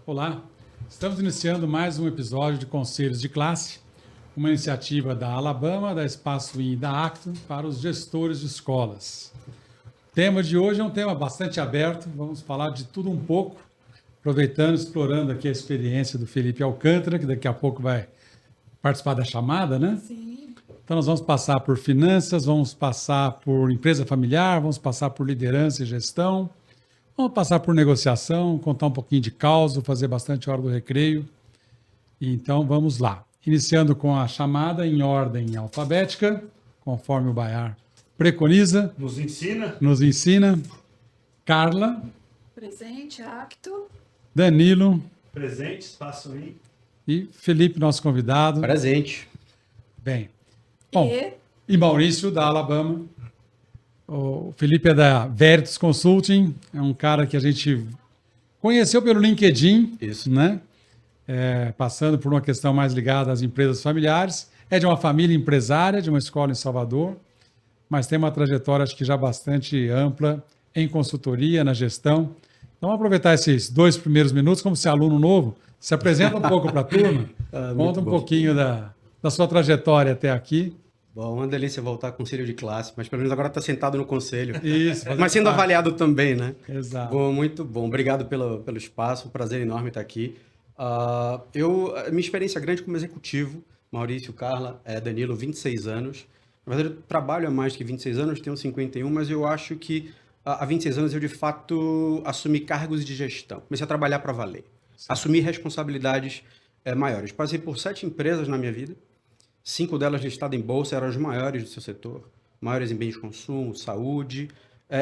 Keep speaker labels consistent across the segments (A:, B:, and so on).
A: Olá, estamos iniciando mais um episódio de Conselhos de Classe, uma iniciativa da Alabama, da Espaço I e da Acton para os gestores de escolas. O tema de hoje é um tema bastante aberto, vamos falar de tudo um pouco, aproveitando, explorando aqui a experiência do Felipe Alcântara, que daqui a pouco vai participar da chamada, né?
B: Sim.
A: Então nós vamos passar por finanças, vamos passar por empresa familiar, vamos passar por liderança e gestão, vamos passar por negociação, contar um pouquinho de causa, fazer bastante hora do recreio. Então vamos lá. Iniciando com a chamada em ordem alfabética, conforme o Bayar preconiza. Nos ensina. Carla.
B: Presente, Acto.
A: Danilo.
C: Presente, Espaço I.
A: E Felipe, nosso convidado.
D: Presente.
A: Bem. Bom, e Maurício, da Alabama. O Felipe é da Veritas Consulting, é um cara que a gente conheceu pelo LinkedIn,
D: Isso.
A: Né? Passando por uma questão mais ligada às empresas familiares. É de uma família empresária, de uma escola em Salvador, mas tem uma trajetória, acho que já bastante ampla em consultoria, na gestão. Então, vamos aproveitar esses 2 primeiros minutos, como se é aluno novo, se apresenta um pouco para a turma, conta um pouquinho da sua trajetória até aqui.
D: Bom, uma delícia voltar ao conselho de classe, mas pelo menos agora está sentado no conselho.
A: Isso.
D: Mas sendo avaliado também, né?
A: Exato.
D: Bom, muito bom. Obrigado pelo espaço, prazer enorme estar aqui. Minha experiência grande como executivo, Maurício, Carla, Danilo, 26 anos. Na verdade, eu trabalho há mais que 26 anos, tenho 51, mas eu acho que há 26 anos eu, de fato, assumi cargos de gestão. Comecei a trabalhar para valer. Certo. Assumi responsabilidades maiores. Passei por 7 empresas na minha vida. 5 delas listadas em bolsa, eram as maiores do seu setor, maiores em bens de consumo, saúde,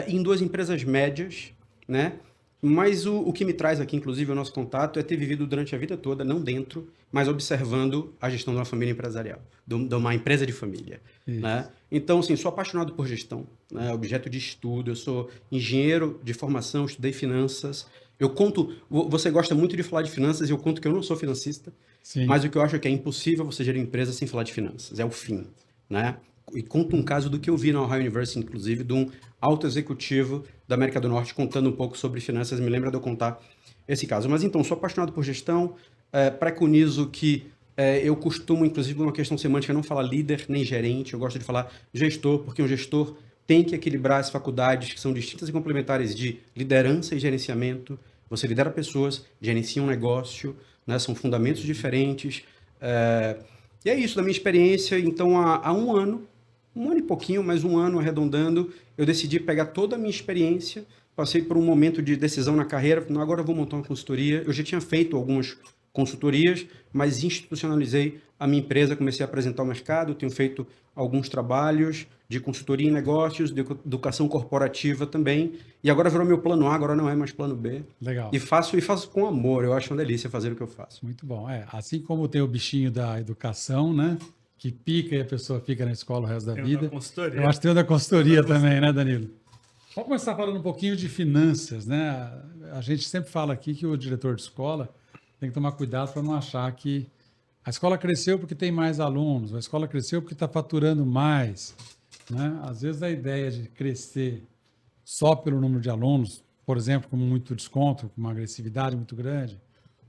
D: em 2 empresas médias, né? Mas o que me traz aqui, inclusive, o nosso contato é ter vivido durante a vida toda, não dentro, mas observando a gestão de uma família empresarial, de uma empresa de família, né? Então, assim, sou apaixonado por gestão, né? Objeto de estudo, eu sou engenheiro de formação, estudei finanças. Você gosta muito de falar de finanças e eu conto que eu não sou financista. Sim. Mas o que eu acho é que é impossível você gerir empresa sem falar de finanças, é o fim, né? E conto um caso do que eu vi na Ohio University, inclusive, de um alto executivo da América do Norte contando um pouco sobre finanças, me lembra de eu contar esse caso. Mas então, sou apaixonado por gestão, preconizo que eu costumo, inclusive, uma questão semântica, não falar líder nem gerente, eu gosto de falar gestor, porque um gestor tem que equilibrar as faculdades que são distintas e complementares de liderança e gerenciamento. Você lidera pessoas, gerencia um negócio, né? São fundamentos diferentes. E é isso da minha experiência. Então, há um ano e pouquinho, mas um ano arredondando, eu decidi pegar toda a minha experiência, passei por um momento de decisão na carreira, agora eu vou montar uma consultoria. Eu já tinha feito algumas consultorias, mas institucionalizei a minha empresa, comecei a apresentar o mercado, tenho feito alguns trabalhos de consultoria em negócios, de educação corporativa também, e agora virou meu plano A, agora não é mais plano B.
A: Legal.
D: E faço com amor, eu acho uma delícia fazer o que eu faço.
A: Muito bom. Assim como tem o bichinho da educação, né? Que pica e a pessoa fica na escola o resto da vida. Eu acho que tem o da consultoria também, né, Danilo? Vamos começar falando um pouquinho de finanças, né? A gente sempre fala aqui que o diretor de escola tem que tomar cuidado para não achar que a escola cresceu porque tem mais alunos, a escola cresceu porque está faturando mais, né? Às vezes a ideia de crescer só pelo número de alunos, por exemplo, com muito desconto, com uma agressividade muito grande,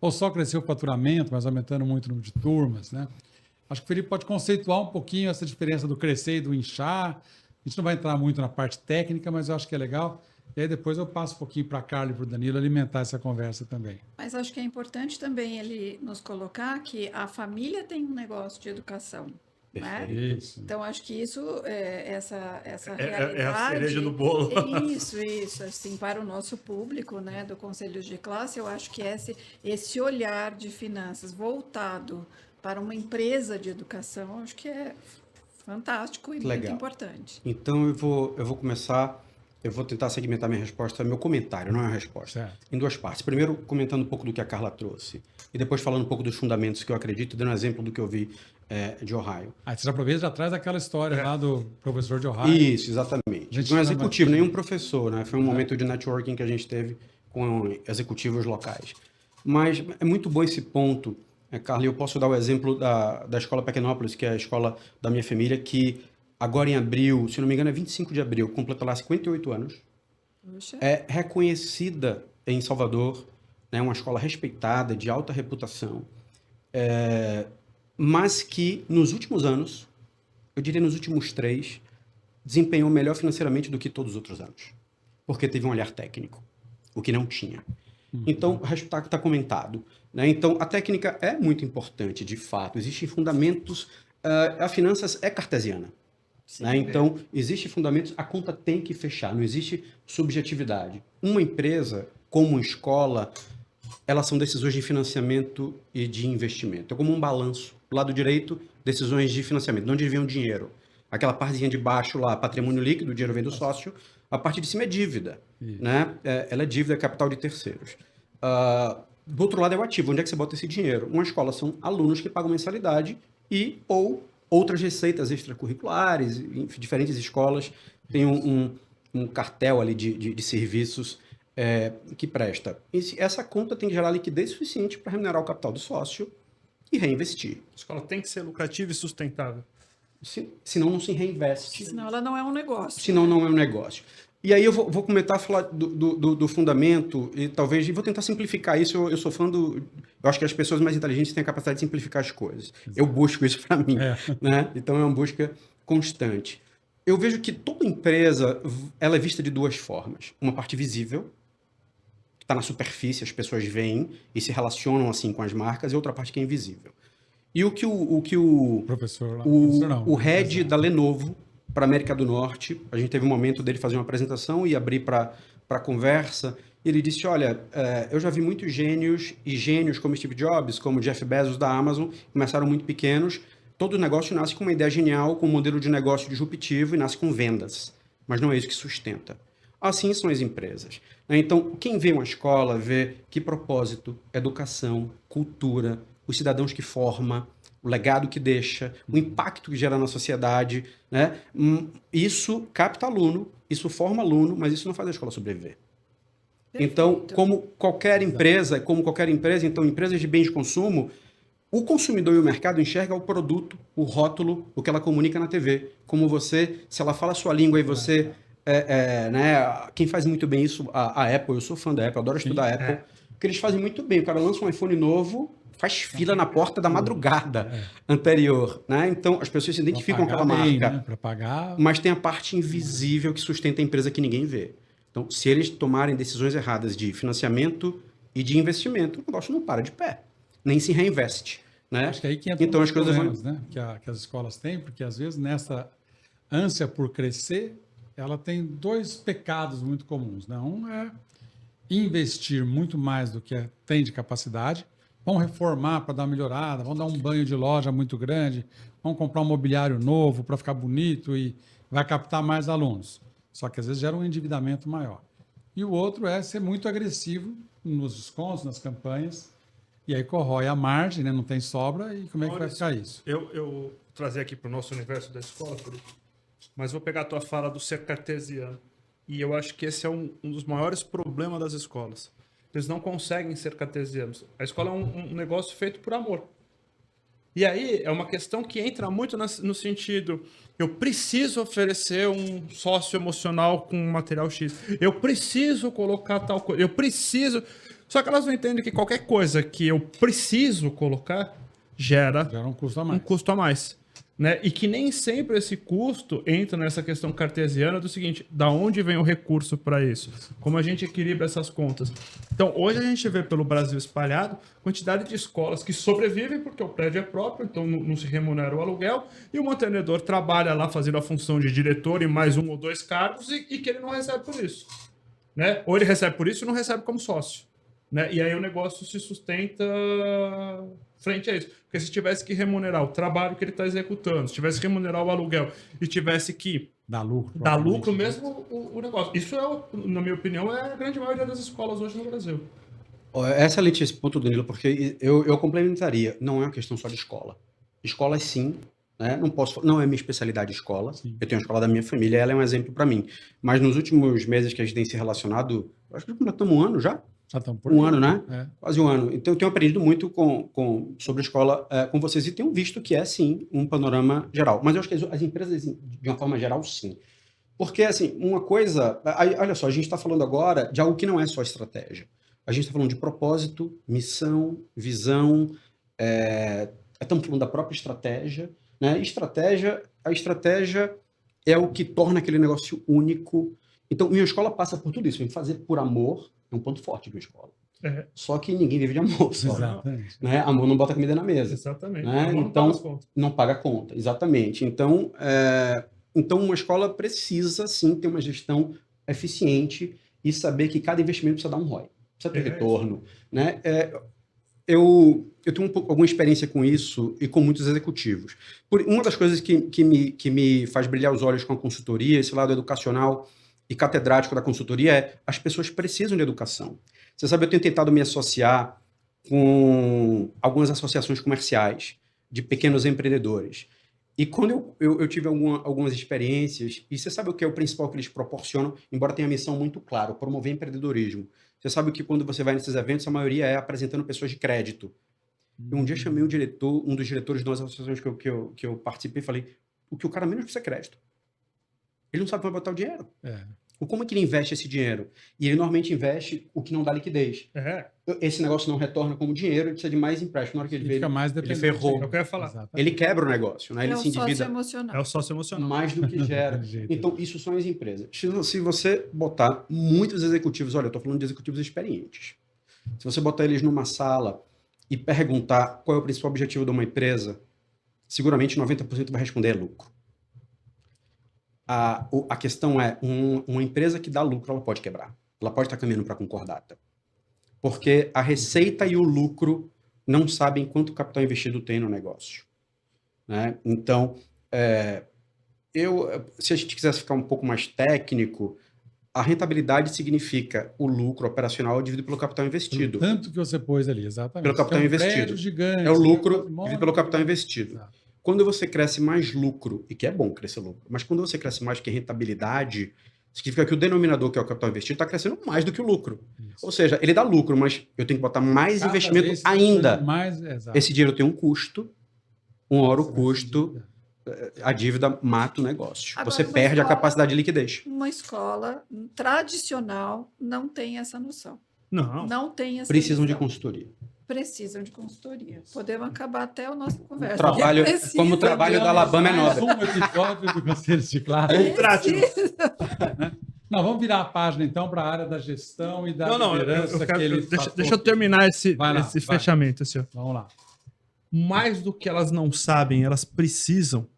A: ou só crescer o faturamento, mas aumentando muito o número de turmas, né? Acho que o Felipe pode conceituar um pouquinho essa diferença do crescer e do inchar. A gente não vai entrar muito na parte técnica, mas eu acho que é legal. E aí depois eu passo um pouquinho para a Carla e para o Danilo alimentar essa conversa também.
B: Mas acho que é importante também ele nos colocar que a família tem um negócio de educação. Né?
A: Isso.
B: Então, acho que isso, essa realidade...
C: É a cereja do bolo.
B: Isso. Assim, para o nosso público, né, do Conselho de Classe, eu acho que esse olhar de finanças voltado para uma empresa de educação, acho que é fantástico e
D: Legal.
B: Muito importante.
D: Então, eu vou começar... Eu vou tentar segmentar minha resposta, meu comentário, não é a resposta,
A: certo,
D: em 2 partes. Primeiro, comentando um pouco do que a Carla trouxe. E depois falando um pouco dos fundamentos que eu acredito, dando um exemplo do que eu vi de Ohio.
A: Você já aproveita e já traz aquela história lá do professor de Ohio.
D: Isso, exatamente. Um executivo, nenhum professor, né? Foi um momento de networking que a gente teve com executivos locais. Mas é muito bom esse ponto, Carla, eu posso dar o exemplo da Escola Pequenópolis, que é a escola da minha família, que... Agora em abril, se não me engano é 25 de abril, completa lá 58 anos.
B: Puxa.
D: É reconhecida em Salvador né? Uma escola respeitada, de alta reputação, mas que nos últimos anos, eu diria nos últimos 3, desempenhou melhor financeiramente do que todos os outros anos, porque teve um olhar técnico, o que não tinha. Então, o resultado está comentado, né? Então, a técnica é muito importante, de fato. Existem fundamentos, a finanças é cartesiana. Né? Então, existem fundamentos, a conta tem que fechar, não existe subjetividade. Uma empresa, como uma escola, elas são decisões de financiamento e de investimento. É como um balanço. Do lado direito, decisões de financiamento. De onde vem o dinheiro? Aquela partezinha de baixo lá, patrimônio líquido, o dinheiro vem do sócio. A parte de cima é dívida. Né? Ela é dívida, é capital de terceiros. Do outro lado é o ativo. Onde é que você bota esse dinheiro? Uma escola são alunos que pagam mensalidade ou outras receitas extracurriculares. Em diferentes escolas tem um cartel ali de serviços que presta. Essa conta tem que gerar liquidez suficiente para remunerar o capital do sócio e reinvestir.
C: A escola tem que ser lucrativa e sustentável.
D: Senão não se reinveste.
B: Senão ela não é um negócio.
D: Senão não é um negócio. E aí eu vou começar a falar do fundamento e talvez vou tentar simplificar isso. Eu sou fã eu acho que as pessoas mais inteligentes têm a capacidade de simplificar as coisas. Exato. Eu busco isso para mim. Né? Então é uma busca constante. Eu vejo que toda empresa ela é vista de 2 formas. Uma parte visível, que está na superfície, as pessoas veem e se relacionam assim com as marcas, e outra parte que é invisível. E o que o head da Lenovo para a América do Norte, a gente teve um momento dele fazer uma apresentação e abrir para conversa, e ele disse, olha, eu já vi muitos gênios como Steve Jobs, como Jeff Bezos da Amazon, começaram muito pequenos, todo negócio nasce com uma ideia genial, com um modelo de negócio disruptivo e nasce com vendas, mas não é isso que sustenta. Assim são as empresas. Então, quem vê uma escola vê que propósito, educação, cultura, os cidadãos que forma, o legado que deixa, o impacto que gera na sociedade, né? Isso capta aluno, isso forma aluno, mas isso não faz a escola sobreviver. Perfeito. Então, como qualquer empresa, então empresas de bens de consumo, o consumidor e o mercado enxerga o produto, o rótulo, o que ela comunica na TV. Como você, se ela fala a sua língua e você... né? Quem faz muito bem isso, a Apple, eu sou fã da Apple, adoro estudar a Apple, porque eles fazem muito bem. O cara lança um iPhone novo, faz fila na porta da madrugada anterior, né? Então, as pessoas se identificam com aquela marca.
A: Né? Para pagar...
D: Mas tem a parte invisível que sustenta a empresa que ninguém vê. Então, se eles tomarem decisões erradas de financiamento e de investimento, o negócio não para de pé. Nem se reinveste, né?
A: Acho que aí que entra
D: então, as coisas
A: problemas, né? Que as escolas têm, porque às vezes nessa ânsia por crescer, ela tem 2 pecados muito comuns, né? Um é investir muito mais do que tem de capacidade. Vamos reformar para dar uma melhorada, vamos dar um banho de loja muito grande, vamos comprar um mobiliário novo para ficar bonito e vai captar mais alunos. Só que às vezes gera um endividamento maior. E o outro é ser muito agressivo nos descontos, nas campanhas, e aí corrói a margem, né? Não tem sobra, e como é que vai ficar isso?
C: Eu vou trazer aqui para o nosso universo da escola, mas vou pegar a tua fala do ser cartesiano. E eu acho que esse é um dos maiores problemas das escolas. Eles não conseguem ser cartesianos. A escola é um negócio feito por amor. E aí é uma questão que entra muito no sentido, eu preciso oferecer um sócio emocional com material X. Eu preciso colocar tal coisa. Eu preciso... Só que elas não entendem que qualquer coisa que eu preciso colocar gera
A: um custo a mais.
C: Né? E que nem sempre esse custo entra nessa questão cartesiana do seguinte, da onde vem o recurso para isso? Como a gente equilibra essas contas? Então, hoje a gente vê pelo Brasil espalhado quantidade de escolas que sobrevivem porque o prédio é próprio, então não se remunera o aluguel, e o mantenedor trabalha lá fazendo a função de diretor em mais 1 ou 2 cargos e que ele não recebe por isso. Né? Ou ele recebe por isso e não recebe como sócio. Né? E aí o negócio se sustenta frente a isso. Porque se tivesse que remunerar o trabalho que ele está executando, se tivesse que remunerar o aluguel e tivesse que
A: dar lucro
C: mesmo o negócio. Isso, na minha opinião, é a grande maioria das escolas hoje no Brasil.
D: É excelente esse ponto, Danilo, porque eu complementaria. Não é uma questão só de escola. Escola, sim. Né? Não é minha especialidade escola. Sim. Eu tenho a escola da minha família, ela é um exemplo para mim. Mas nos últimos meses que a gente tem se relacionado, acho que já estamos 1 ano já. Um ano, né? Quase 1 ano. Então, eu tenho aprendido muito sobre a escola com vocês e tenho visto que é, sim, um panorama geral. Mas eu acho que as empresas, de uma forma geral, sim. Porque, assim, uma coisa... Olha só, a gente está falando agora de algo que não é só estratégia. a gente está falando de propósito, missão, visão, estamos falando da própria estratégia, né? A estratégia é o que torna aquele negócio único. Então, minha escola passa por tudo isso. Fazer por amor é um ponto forte de uma escola. Só que ninguém vive de amor. Só,
A: exatamente.
D: né? Amor não bota comida na mesa.
C: Exatamente.
D: Né? Então, não paga conta. Exatamente. Então, uma escola precisa, sim, ter uma gestão eficiente e saber que cada investimento precisa dar um ROI. Precisa ter retorno. Né? Eu tenho alguma experiência com isso e com muitos executivos. Uma das coisas que me faz brilhar os olhos com a consultoria, esse lado educacional e catedrático da consultoria, é as pessoas precisam de educação. Você sabe, eu tenho tentado me associar com algumas associações comerciais de pequenos empreendedores. E quando eu tive algumas experiências, e você sabe o que é o principal que eles proporcionam, embora tenha a missão muito clara, promover empreendedorismo. Você sabe que quando você vai nesses eventos, a maioria é apresentando pessoas de crédito. Eu um dia chamei um dos diretores de uma das associações que eu participei e falei, o que o cara menos precisa é crédito. Ele não sabe como vai botar o dinheiro. Como é que ele investe esse dinheiro? E ele normalmente investe o que não dá liquidez. Esse negócio não retorna como dinheiro, ele precisa de mais empréstimo. Na hora que ele vê, ele ferrou.
C: Eu quero falar.
A: Exatamente.
D: Ele quebra o negócio, né? Ele se endivida.
B: Emocional.
C: É o sócio emocional.
D: Mais do que gera. Então, isso são as empresas. Se você botar muitos executivos, olha, eu estou falando de executivos experientes. Se você botar eles numa sala e perguntar qual é o principal objetivo de uma empresa, seguramente 90% vai responder lucro. A questão é, uma empresa que dá lucro, ela pode quebrar. Ela pode estar caminhando para concordata. Porque a receita e o lucro não sabem quanto capital investido tem no negócio. Né? Então, se a gente quisesse ficar um pouco mais técnico, a rentabilidade significa o lucro operacional dividido pelo capital investido.
A: Tanto que você pôs ali, exatamente.
D: Pelo capital investido.
A: Gigante,
D: é o lucro dividido pelo capital investido.
A: Exato.
D: Quando você cresce mais lucro, e que é bom crescer lucro, mas quando você cresce mais que rentabilidade, significa que o denominador, que é o capital investido, está crescendo mais do que o lucro. Isso. Ou seja, ele dá lucro, mas eu tenho que botar mais investimento ainda. Esse dinheiro tem um custo, uma hora o custo, a dívida mata o negócio. Agora, você perde a capacidade de liquidez.
B: Uma escola tradicional não tem essa noção. Não tem essa
D: Precisam
B: noção.
D: de consultoria.
B: Precisam de consultoria. Podemos acabar até a nossa conversa.
D: Como o trabalho da Alabama é nobre.
A: Um episódio do Conselho de Classe. Não, vamos virar a página então para a área da gestão e da liderança.
C: Deixa eu terminar esse fechamento. Assim,
A: vamos lá.
C: Mais do que elas não sabem, elas precisam.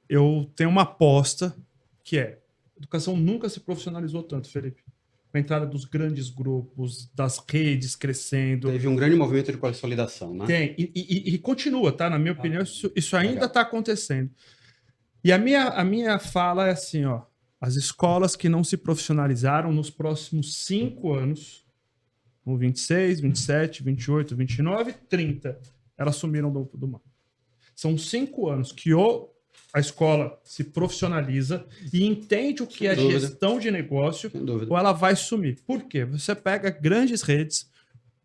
C: Eu tenho uma aposta que a educação nunca se profissionalizou tanto, Felipe. Com a entrada dos grandes grupos, das redes crescendo.
D: Teve um grande movimento de consolidação, né?
C: Tem, e continua, tá? Na minha opinião, isso ainda está acontecendo. E a minha fala é assim, ó, as escolas que não se profissionalizaram nos próximos 5 anos, no 26, 27, 28, 29, 30, elas sumiram do mapa. São 5 anos que a escola se profissionaliza e entende o que é gestão de negócio, ou ela vai sumir. Por quê? Você pega grandes redes,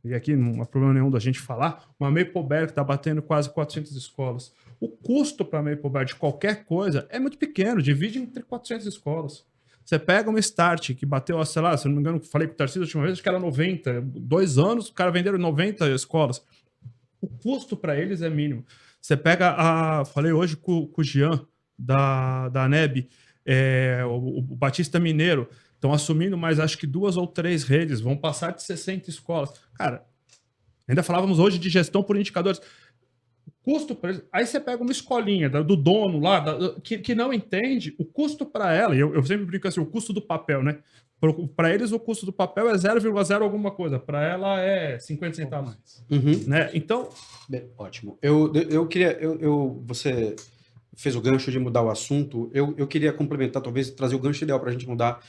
C: e aqui não há problema nenhum da gente falar, uma Mapleberry que está batendo quase 400 escolas. O custo para a Mapleberry de qualquer coisa é muito pequeno, divide entre 400 escolas. Você pega uma Start que bateu, sei lá, se não me engano, falei com o Tarcísio a última vez, acho que era 90. 2 anos, o cara venderam 90 escolas. O custo para eles é mínimo. Você pega falei hoje com o Jean, da ANEB, o Batista Mineiro, estão assumindo mais, acho que 2 ou 3 redes, vão passar de 60 escolas. Cara, ainda falávamos hoje de gestão por indicadores. O custo para eles, aí você pega uma escolinha do dono lá, que não entende, o custo para ela, e eu sempre brinco assim, o custo do papel, né? Para eles, o custo do papel é 0,0 alguma coisa. Para ela é 50 centavos. Né? Então...
D: Ótimo. Você fez o gancho de mudar o assunto. Eu queria complementar, talvez, trazer o gancho ideal para a gente mudar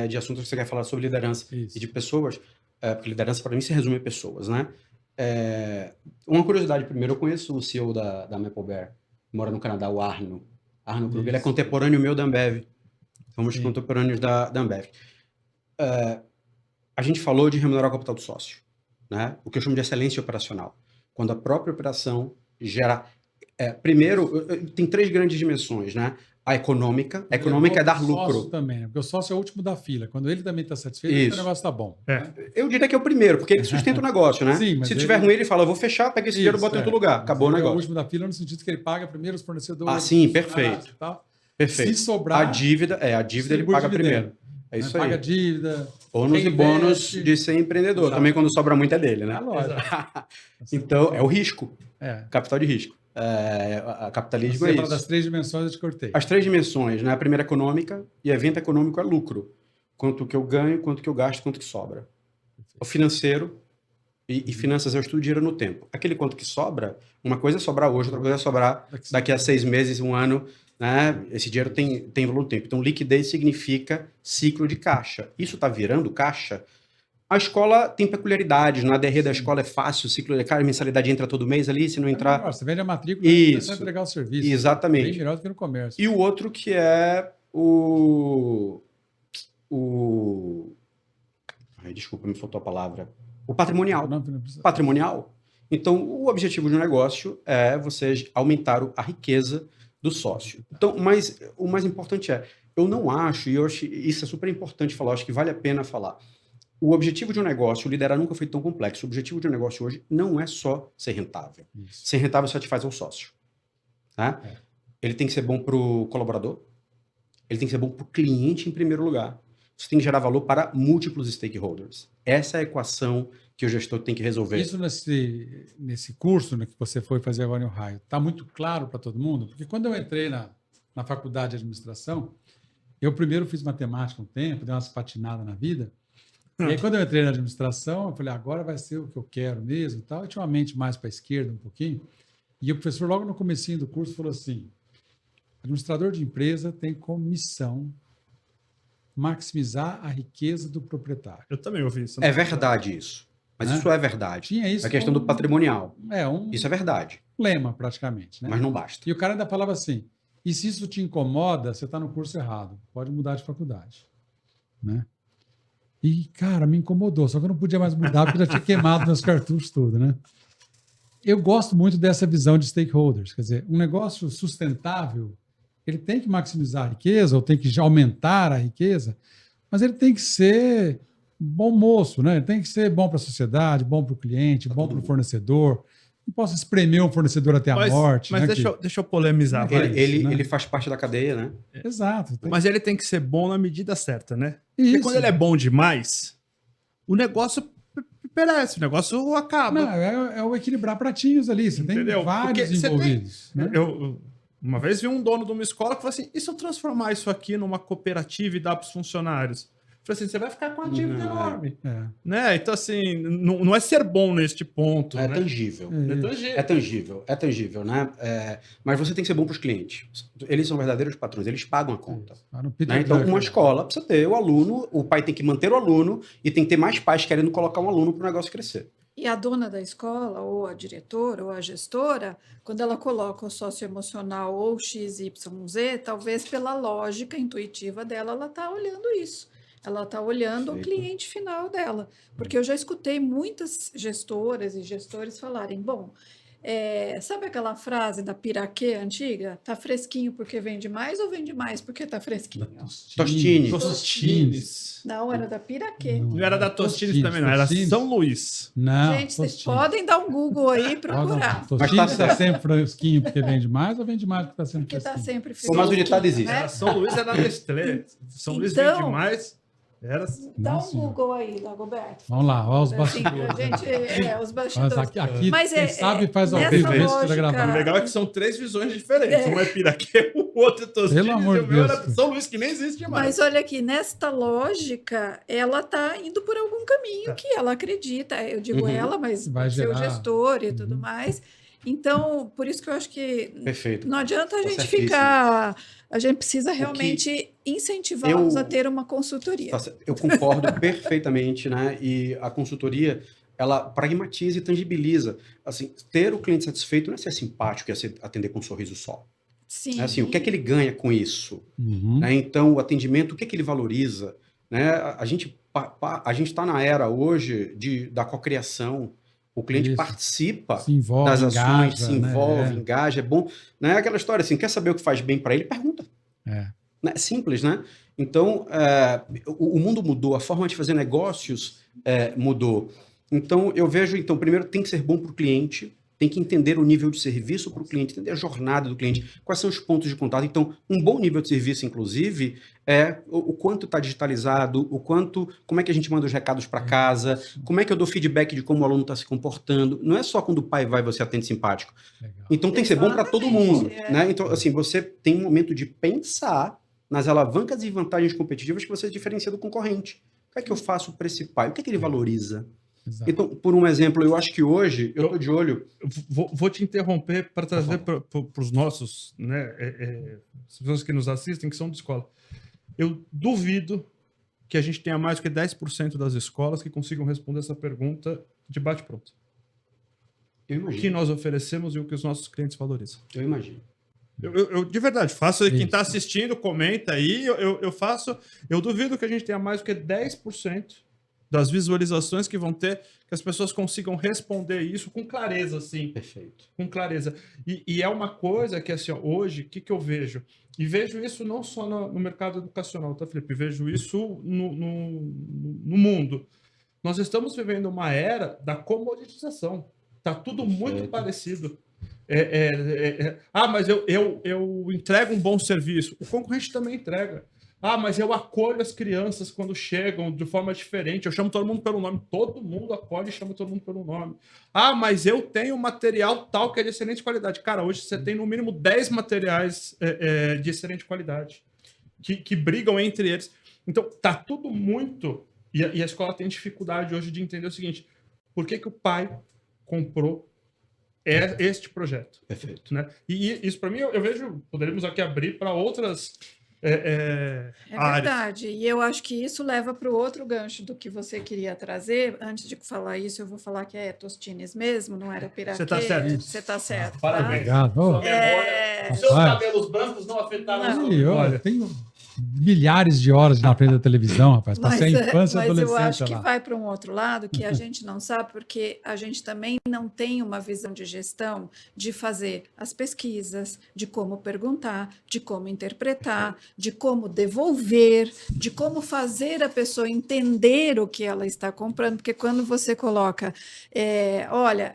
D: de assunto que você quer falar sobre liderança e de pessoas. Porque liderança, para mim, se resume a pessoas, né? Uma curiosidade, primeiro, eu conheço o CEO da Mapleberry, mora no Canadá, o Arno Krug. Ele é contemporâneo meu da Ambev. Somos contemporâneos da Ambev. A gente falou de remunerar o capital do sócio, né? O que eu chamo de excelência operacional. Quando a própria operação gera... primeiro, tem 3 grandes dimensões, né? A econômica é dar lucro.
A: Também, né? Porque o sócio é o último da fila. Quando ele também está satisfeito, o negócio está bom.
D: Eu diria que é o primeiro, porque ele sustenta o negócio, né?
A: Sim,
D: se tiver ruim, ele fala, eu vou fechar, pega esse dinheiro e bota em outro lugar. Acabou o negócio.
A: É o último da fila no sentido que ele paga primeiro os fornecedores.
D: Ah, sim, perfeito. Perfeito.
A: Se sobrar...
D: A dívida ele paga primeiro. É isso aí.
A: Paga dívida.
D: Ônus e bônus de ser empreendedor. Exato. Também quando sobra muito é dele, né? Então, é o risco. Capital de risco. Capitalismo é isso.
A: Das 3 dimensões eu te cortei.
D: As 3 dimensões, né? A primeira econômica, e evento econômico é lucro. Quanto que eu ganho, quanto que eu gasto, quanto que sobra. O financeiro, e finanças é o estudo de dinheiro no tempo. Aquele quanto que sobra, uma coisa é sobrar hoje, outra coisa é sobrar daqui a 6 meses, 1 ano, né? Esse dinheiro tem valor no tempo. Então, liquidez significa ciclo de caixa. Isso está virando caixa. A escola tem peculiaridades. Na ADR da escola é fácil, o ciclo de caixa, a mensalidade entra todo mês ali, se não entrar...
A: Você vende a matrícula e começa a entregar o serviço.
D: Exatamente.
A: Bem melhor do que no comércio.
D: E o outro que é desculpa, me faltou a palavra. O patrimonial. Patrimonial. Então, o objetivo de um negócio é você aumentar a riqueza do sócio. Então, mas o mais importante eu não acho, e eu acho isso é super importante falar, acho que vale a pena falar. O objetivo de um negócio, liderar nunca foi tão complexo. O objetivo de um negócio hoje não é só ser rentável. Isso. Ser rentável satisfaz ao sócio. Tá? Ele tem que ser bom para o colaborador, ele tem que ser bom para o cliente em primeiro lugar. Você tem que gerar valor para múltiplos stakeholders. Essa é a equação que o gestor tem que resolver.
A: Isso nesse curso, né, que você foi fazer agora em Ohio, está muito claro para todo mundo? Porque quando eu entrei na faculdade de administração, eu primeiro fiz matemática um tempo, dei umas patinadas na vida. E aí, quando eu entrei na administração, eu falei, agora vai ser o que eu quero mesmo e tal. Eu tinha uma mente mais para a esquerda um pouquinho. E o professor, logo no comecinho do curso, falou assim, administrador de empresa tem como missão maximizar a riqueza do proprietário.
C: Eu também ouvi isso.
D: É verdade isso. Mas isso é verdade.
A: Tinha isso.
D: A questão do patrimonial. Isso é verdade.
A: Lema, praticamente. Né?
D: Mas não basta.
A: E o cara ainda falava assim, e se isso te incomoda, você está no curso errado. Pode mudar de faculdade. Né? E, cara, me incomodou. Só que eu não podia mais mudar porque já tinha queimado meus cartuchos tudo, né? Eu gosto muito dessa visão de stakeholders. Quer dizer, um negócio sustentável, ele tem que maximizar a riqueza ou tem que aumentar a riqueza, mas ele tem que ser bom moço, né? Ele tem que ser bom para a sociedade, bom para o cliente, bom para o fornecedor. Não posso espremer um fornecedor até a morte.
C: Mas
A: né,
C: deixa eu polemizar.
D: Ele faz parte da cadeia, né?
A: Exato.
C: Mas ele tem que ser bom na medida certa, né?
A: Isso.
C: Porque quando ele é bom demais, o negócio perece, o negócio acaba.
A: Não, é o equilibrar pratinhos ali. Você tem vários envolvidos. Né?
C: Eu uma vez vi um dono de uma escola que falou assim, e se eu transformar isso aqui numa cooperativa e dar para os funcionários? Eu falei assim, você vai ficar com uma dívida enorme. Né? Então, assim, não é ser bom neste ponto.
D: É
C: né?
D: tangível.
C: É
D: tangível, né? Mas você tem que ser bom para os clientes. Eles são verdadeiros patrões, eles pagam a conta. Né? Então, uma escola precisa ter o aluno, o pai tem que manter o aluno e tem que ter mais pais querendo colocar um aluno para o negócio crescer.
B: E a dona da escola, ou a diretora, ou a gestora, quando ela coloca o socioemocional ou XYZ, talvez pela lógica intuitiva dela, ela está olhando isso. Ela está olhando o cliente final dela. Porque eu já escutei muitas gestoras e gestores falarem, bom, sabe aquela frase da piraquê antiga? Tá fresquinho porque vende mais ou vende mais porque tá fresquinho?
D: Tostines.
B: Não, era da piraquê.
C: Não era da Tostines também, não. Era São Luís.
A: Não,
B: gente, vocês podem dar um Google aí e procurar.
A: Tostines está sempre fresquinho porque vende mais ou vende mais porque está sempre fresquinho?
B: Porque está sempre fresquinho.
D: Mas o ditado existe.
B: Né?
C: São Luís era da Nestlé. São Luís vende mais...
B: Dá um Google aí, Dagoberto.
A: Vamos lá, olha os bastidores.
B: Os bastidores.
A: Aqui
B: mas
A: quem sabe faz ao vivo
C: O legal é que são 3 visões diferentes. Um é Piraquê, o outro é Tostines,
A: Pelo amor de Deus.
C: Era São Luís, que nem existe mais.
B: Mas olha aqui, nesta lógica, ela está indo por algum caminho que ela acredita. Eu digo ela, mas
A: vai
B: ser o gestor e tudo mais. Então, por isso que eu acho que não adianta a gente ficar... A gente precisa realmente incentivá-los a ter uma consultoria.
D: Eu concordo perfeitamente, né? E a consultoria, ela pragmatiza e tangibiliza. Assim, ter o cliente satisfeito não é ser simpático, é ser atender com um sorriso só.
B: Sim.
D: É assim, o que é que ele ganha com isso? Né? Então, o atendimento, o que é que ele valoriza? Né? A gente está na era hoje da cocriação. O cliente participa das ações, se envolve, engaja. É bom. Não é aquela história assim, quer saber o que faz bem para ele? Pergunta. É simples, né? Então, o mundo mudou, a forma de fazer negócios mudou. Então, eu vejo, primeiro tem que ser bom para o cliente, tem que entender o nível de serviço para o cliente, entender a jornada do cliente, quais são os pontos de contato. Então, um bom nível de serviço, inclusive, é o quanto está digitalizado, como é que a gente manda os recados para casa, como é que eu dou feedback de como o aluno está se comportando. Não é só quando o pai vai você atende simpático.
A: Legal.
D: Então, tem que ser bom para todo mundo. Né? Então, assim, você tem um momento de pensar nas alavancas e vantagens competitivas que você diferencia do concorrente. O que é que eu faço para esse pai? O que é que ele valoriza? Exato. Então, por um exemplo, eu acho que hoje, eu estou de olho...
C: Vou te interromper para trazer para os nossos, né, as pessoas que nos assistem, que são de escola. Eu duvido que a gente tenha mais do que 10% das escolas que consigam responder essa pergunta de bate-pronto. O que nós oferecemos e o que os nossos clientes valorizam.
D: Eu imagino.
C: Eu de verdade, faço. Quem está assistindo, comenta aí. Eu faço. Eu duvido que a gente tenha mais do que 10% das visualizações que vão ter, que as pessoas consigam responder isso com clareza, assim.
D: Perfeito.
C: Com clareza. E é uma coisa que, assim, ó, hoje, o que eu vejo? E vejo isso não só no mercado educacional, tá, Felipe? Vejo isso no mundo. Nós estamos vivendo uma era da comoditização. Tá tudo muito parecido. Mas eu entrego um bom serviço. O concorrente também entrega. Mas eu acolho as crianças quando chegam de forma diferente. Eu chamo todo mundo pelo nome. Todo mundo acolhe e chama todo mundo pelo nome. Mas eu tenho material tal que é de excelente qualidade. Cara, hoje você tem no mínimo 10 materiais de excelente qualidade que brigam entre eles. Então, tá tudo muito... E a escola tem dificuldade hoje de entender o seguinte. Por que o pai comprou este projeto?
D: Perfeito.
C: Né? E isso, para mim, eu vejo... Poderíamos aqui abrir para outras...
B: verdade, e eu acho que isso leva para o outro gancho do que você queria trazer. Antes de falar isso, eu vou falar que é Tostines mesmo, não era Piraquê.
C: Você está certo.
B: Você está certo.
C: Parabéns.
A: Obrigado.
C: Seus cabelos brancos não afetaram
A: Olha, tenho milhares de horas na frente da televisão, rapaz. Passei a infância e adolescência lá.
B: Mas eu acho que vai para um outro lado que a gente não sabe, porque a gente também não tem uma visão de gestão de fazer as pesquisas, de como perguntar, de como interpretar, de como devolver, de como fazer a pessoa entender o que ela está comprando, porque quando você coloca,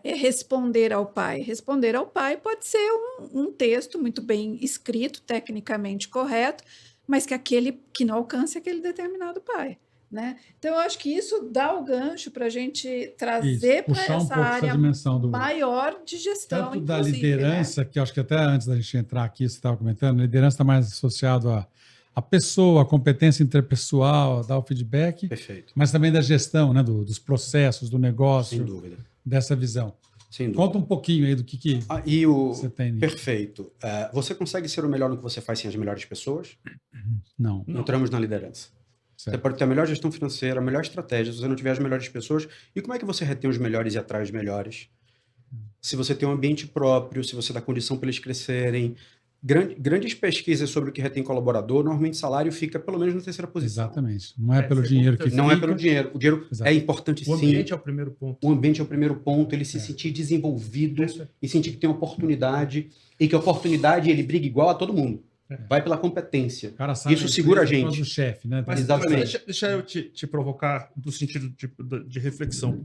B: responder ao pai. Responder ao pai pode ser um texto muito bem escrito, tecnicamente correto, mas que não alcance aquele determinado pai. Né? Então, eu acho que isso dá o gancho para a gente trazer para essa área maior de gestão.
A: Tanto da liderança, né? Que eu acho que até antes da gente entrar aqui, você estava comentando, a liderança está mais associado à pessoa, à competência interpessoal, a dar o feedback.
D: Perfeito.
A: Mas também da gestão, né? Dos processos, do negócio.
D: Sem dúvida.
A: Dessa visão.
D: Sem dúvida.
A: Conta um pouquinho aí do que você tem nisso.
D: Perfeito. Você consegue ser o melhor no que você faz sem as melhores pessoas?
A: Não.
D: Entramos na liderança. Certo. Você pode ter a melhor gestão financeira, a melhor estratégia, se você não tiver as melhores pessoas. E como é que você retém os melhores e atrai os melhores? Se você tem um ambiente próprio, se você dá condição para eles crescerem. Grandes pesquisas sobre o que retém colaborador, normalmente o salário fica pelo menos na terceira posição.
A: Exatamente. Não é pelo dinheiro que fica.
D: Não é pelo dinheiro. O dinheiro é importante, sim.
C: O ambiente é o primeiro ponto.
D: O ambiente é o primeiro ponto. Ele se sentir desenvolvido e sentir que tem oportunidade. E que a oportunidade ele briga igual a todo mundo. Vai pela competência. Isso segura a gente.
A: Do chefe, né?
C: Mas deixa eu te provocar no sentido de reflexão.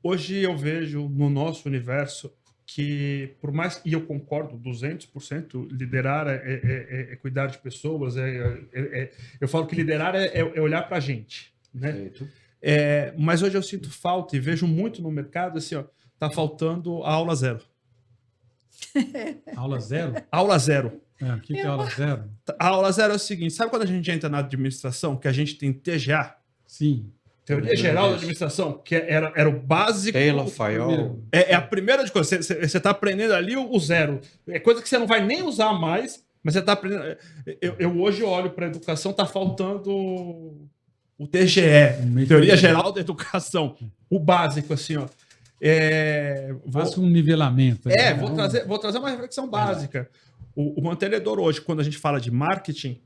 C: Hoje eu vejo no nosso universo que, por mais... E eu concordo 200%, liderar é cuidar de pessoas. Eu falo que liderar é olhar para a gente. Né? Mas hoje eu sinto falta e vejo muito no mercado, assim, tá faltando a aula zero.
A: Aula zero?
C: Aula zero.
A: O que é aula zero?
C: A aula zero é o seguinte, sabe quando a gente entra na administração, que a gente tem TGA?
A: Sim.
C: Teoria Geral da Administração, que era o básico.
D: Taylor, Fayol.
C: É a primeira de coisa. Você está aprendendo ali o zero. É coisa que você não vai nem usar mais, mas você está aprendendo. Eu hoje olho para a educação, está faltando o TGE, Teoria Geral da Educação. O básico, assim, ó.
A: Faça um nivelamento.
C: Vou trazer uma reflexão básica. O mantenedor hoje, quando a gente fala de marketing,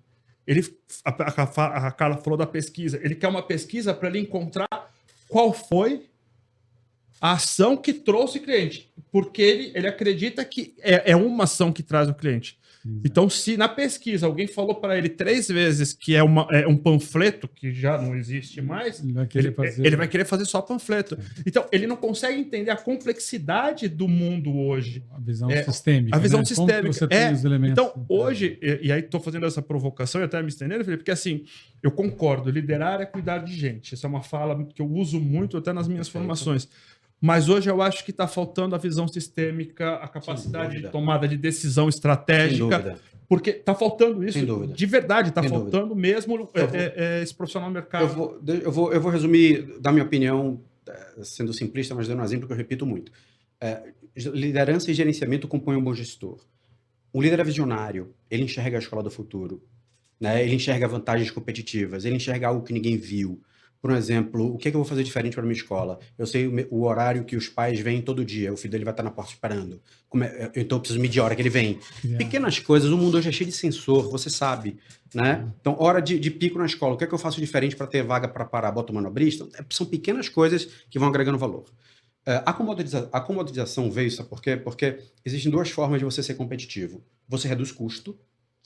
C: a Carla falou da pesquisa. Ele quer uma pesquisa para ele encontrar qual foi a ação que trouxe o cliente, porque ele acredita que é uma ação que traz o cliente. Então, se na pesquisa alguém falou para ele 3 vezes que é um panfleto, que já não existe mais, ele vai querer fazer só panfleto. Então, ele não consegue entender a complexidade do mundo hoje.
A: A visão sistêmica.
C: A visão
A: né?
C: sistêmica.
A: Você tem os elementos.
C: Então, hoje, e aí estou fazendo essa provocação e até me estendendo, Felipe, porque assim, eu concordo, liderar é cuidar de gente. Essa é uma fala que eu uso muito até nas minhas formações. Mas hoje eu acho que está faltando a visão sistêmica, a capacidade de tomada de decisão estratégica. Porque está faltando isso. De verdade, está faltando mesmo esse profissional no mercado.
D: Eu vou resumir, da minha opinião, sendo simplista, mas dando um exemplo que eu repito muito. Liderança e gerenciamento compõem um bom gestor. O líder é visionário, ele enxerga a escola do futuro, né? Ele enxerga vantagens competitivas, ele enxerga algo que ninguém viu. Por exemplo, o que eu vou fazer diferente para a minha escola? Eu sei o horário que os pais vêm todo dia, o filho dele vai estar na porta esperando. Então eu preciso medir a hora que ele vem. Pequenas coisas, o mundo hoje é cheio de sensor, você sabe, né? Então, hora de pico na escola, o que eu faço diferente para ter vaga para parar, bota o manobrista? São pequenas coisas que vão agregando valor. A comoditização veio, sabe por quê? Porque existem 2 formas de você ser competitivo. Você reduz custo,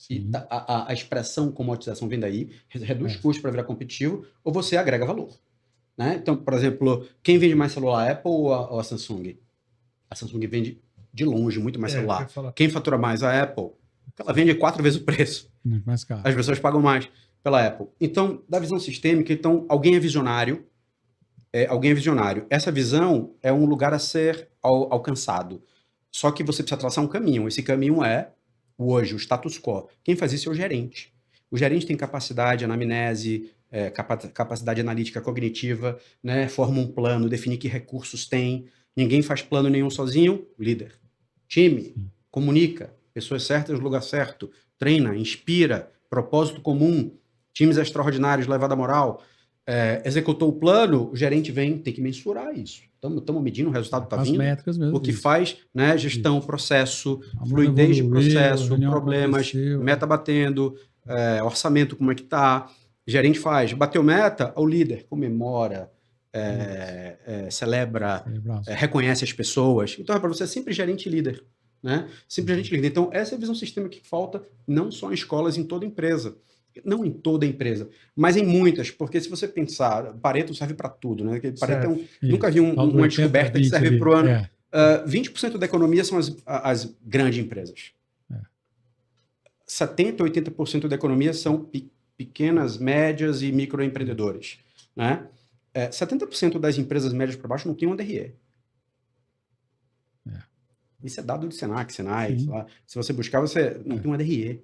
D: e a expressão comoditização vem daí, reduz custo para virar competitivo, ou você agrega valor. Né? Então, por exemplo, quem vende mais celular, a Apple ou a Samsung? A Samsung vende de longe muito mais celular. Quem fatura mais, a Apple? Ela vende 4 vezes o preço.
A: Muito mais caro.
D: As pessoas pagam mais pela Apple. Então, da visão sistêmica, alguém é visionário. Essa visão é um lugar a ser alcançado. Só que você precisa traçar um caminho. Esse caminho é hoje, o status quo. Quem faz isso é o gerente. O gerente tem capacidade, anamnese, capacidade analítica cognitiva, né? Forma um plano, define que recursos tem. Ninguém faz plano nenhum sozinho. Líder. Time. Comunica. Pessoas certas no lugar certo. Treina, inspira. Propósito comum. Times extraordinários, levada moral. Executou o plano, o gerente tem que mensurar isso. Estamos medindo, o resultado está vindo.
A: Métricas mesmo.
D: O que faz, né? Gestão, processo, fluidez de processo, problemas, meta batendo, orçamento, como é que está. Gerente faz, bateu meta, o líder comemora, celebra, reconhece as pessoas. Então, é para você sempre gerente e líder. Né? Sempre gerente e líder. Então, essa é a visão sistêmica que falta não só em escolas, em toda empresa. Não em toda empresa, mas em muitas, porque se você pensar, Pareto serve para tudo, né? Pareto nunca vi uma descoberta que serve para o ano. 20% da economia são as grandes empresas. 70%, 80% da economia são pequenas, médias e microempreendedores. Né? 70% das empresas médias para baixo não tem um DRE. Isso é dado do Senac, Senai. Se você buscar, você não tem um DRE.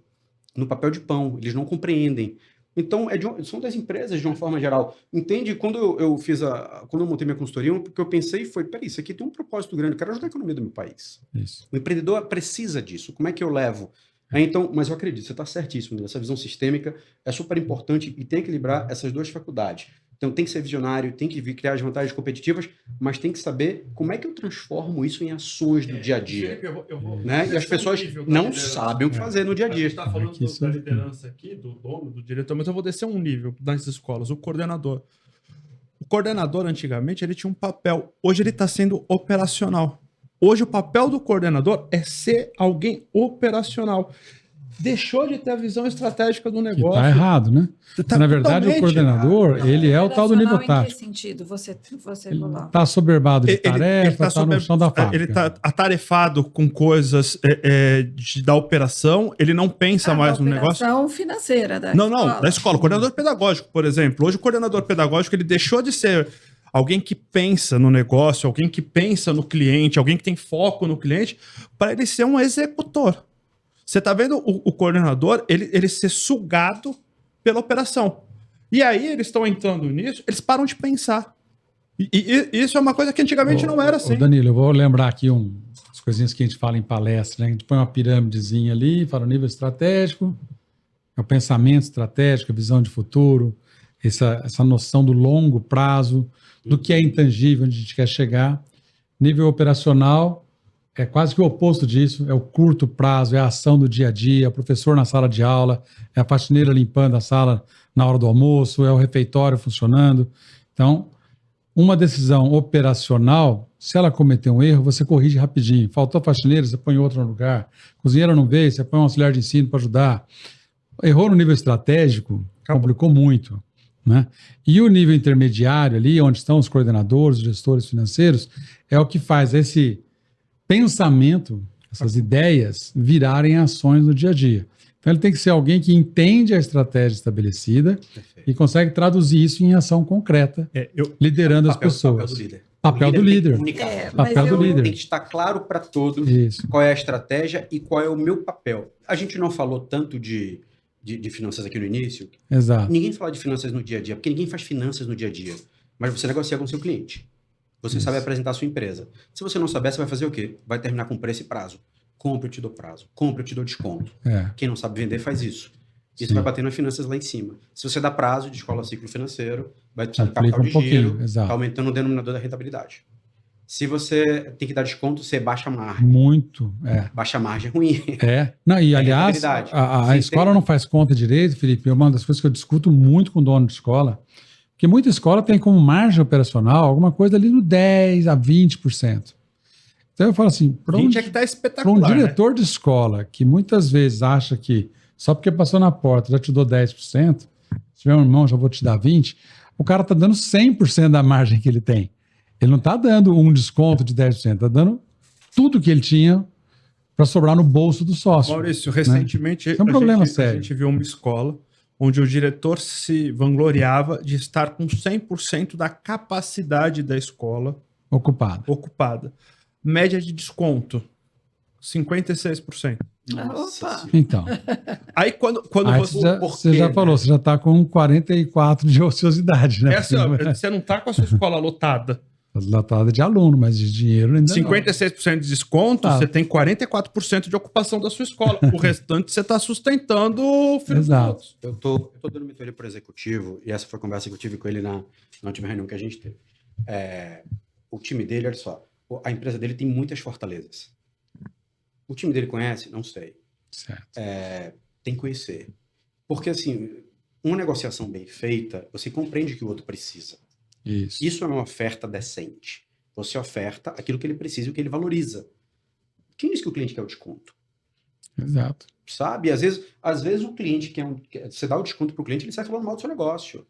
D: No papel de pão, eles não compreendem. Então, são das empresas de uma forma geral. Entende? Quando eu montei minha consultoria, o que eu pensei foi, peraí, isso aqui tem um propósito grande, eu quero ajudar a economia do meu país. Isso. O empreendedor precisa disso. Como é que eu levo? Então, mas eu acredito, você está certíssimo, essa visão sistêmica é super importante e tem que equilibrar essas 2 faculdades. Então, tem que ser visionário, tem que criar as vantagens competitivas, mas tem que saber como é que eu transformo isso em ações do dia a dia. Né? E as pessoas não sabem o que fazer no dia a dia.
C: A gente está falando da liderança aqui, do dono, do diretor, mas eu vou descer um nível nas escolas, o coordenador. O coordenador, antigamente, ele tinha um papel. Hoje ele está sendo operacional. Hoje o papel do coordenador é ser alguém operacional. Deixou de ter a visão estratégica do negócio.
A: Está errado, né? Na verdade, o coordenador, ele é o tal do nível tático.
B: Em que sentido você
A: está assoberbado de tarefa, está no chão da fábrica.
C: Ele está atarefado com coisas da operação, ele não pensa mais no negócio.
B: Operação financeira da
C: escola.
B: Não,
C: da escola. O coordenador pedagógico, por exemplo. Hoje o coordenador pedagógico, ele deixou de ser alguém que pensa no negócio, alguém que pensa no cliente, alguém que tem foco no cliente, para ele ser um executor. Você está vendo o coordenador, ele ser sugado pela operação. E aí eles estão entrando nisso, eles param de pensar. E isso é uma coisa que antigamente não era assim.
A: Danilo, eu vou lembrar aqui as coisinhas que a gente fala em palestra, né? A gente põe uma pirâmidezinha ali, fala o nível estratégico, é o pensamento estratégico, a visão de futuro, essa noção do longo prazo, do que é intangível, onde a gente quer chegar. Nível operacional é quase que o oposto disso, é o curto prazo, é a ação do dia a dia, é o professor na sala de aula, é a faxineira limpando a sala na hora do almoço, é o refeitório funcionando. Então, uma decisão operacional, Se ela cometer um erro, você corrige rapidinho. Faltou faxineira, você põe outro no lugar. Cozinheira não veio, você põe um auxiliar de ensino para ajudar. Errou no nível estratégico, complicou muito, né? E o nível intermediário ali, onde estão os coordenadores, os gestores financeiros, é o que faz esse pensamento, essas ideias, virarem ações no dia a dia. Então ele tem que ser alguém que entende a estratégia estabelecida e consegue traduzir isso em ação concreta, liderando as pessoas. Papel do líder. Papel do líder.
D: Tem que estar claro para todos qual é a estratégia e qual é o meu papel. A gente não falou tanto de finanças aqui no início.
A: Exato.
D: Ninguém fala de finanças no dia a dia, porque ninguém faz finanças no dia a dia. Mas você negocia com o seu cliente. Você sabe apresentar a sua empresa. Se você não souber, você vai fazer o quê? Vai terminar com preço e prazo. Compra, eu te dou prazo. Compra, eu te dou desconto. Quem não sabe vender, faz isso. Isso vai bater nas finanças lá em cima. Se você dá prazo de escola ciclo financeiro, vai precisar de capital de giro, tá aumentando o denominador da rentabilidade. Se você tem que dar desconto, você baixa a margem.
A: Muito,
D: Baixa a margem é ruim.
A: Não, e aliás, a escola não faz conta direito, Felipe. Uma das coisas que eu discuto muito com o dono de escola, que muita escola tem como margem operacional alguma coisa ali no 10% a 20%. Então eu falo assim, para um diretor de escola que muitas vezes acha que só porque passou na porta já te dou 10%, se tiver um irmão já vou te dar 20%, o cara está dando 100% da margem que ele tem. Ele não está dando um desconto de 10%, está dando tudo que ele tinha para sobrar no bolso do sócio.
C: Maurício, recentemente
A: é um problema sério.
C: A gente viu uma escola onde o diretor se vangloriava de estar com 100% da capacidade da escola ocupada. Média de desconto, 56%.
B: Opa!
A: Então.
C: Aí quando
A: você já falou, você já está com 44 de ociosidade, né?
C: Você não está com a sua escola lotada.
A: Lotada de aluno, mas de dinheiro ainda
C: 56% de desconto, você tem 44% de ocupação da sua escola. O restante você está sustentando o filho dos outros.
D: Eu tô dando mentoria para o executivo, e essa foi a conversa que eu tive com ele na última reunião que a gente teve. O time dele, olha só, a empresa dele tem muitas fortalezas. O time dele conhece? Não sei.
A: Certo.
D: Tem que conhecer. Porque, assim, uma negociação bem feita, você compreende que o outro precisa. Isso é uma oferta decente. Você oferta aquilo que ele precisa e o que ele valoriza. Quem diz que o cliente quer o desconto?
A: Exato.
D: Sabe? Às vezes o cliente você dá o desconto para o cliente, ele sai falando mal do seu negócio.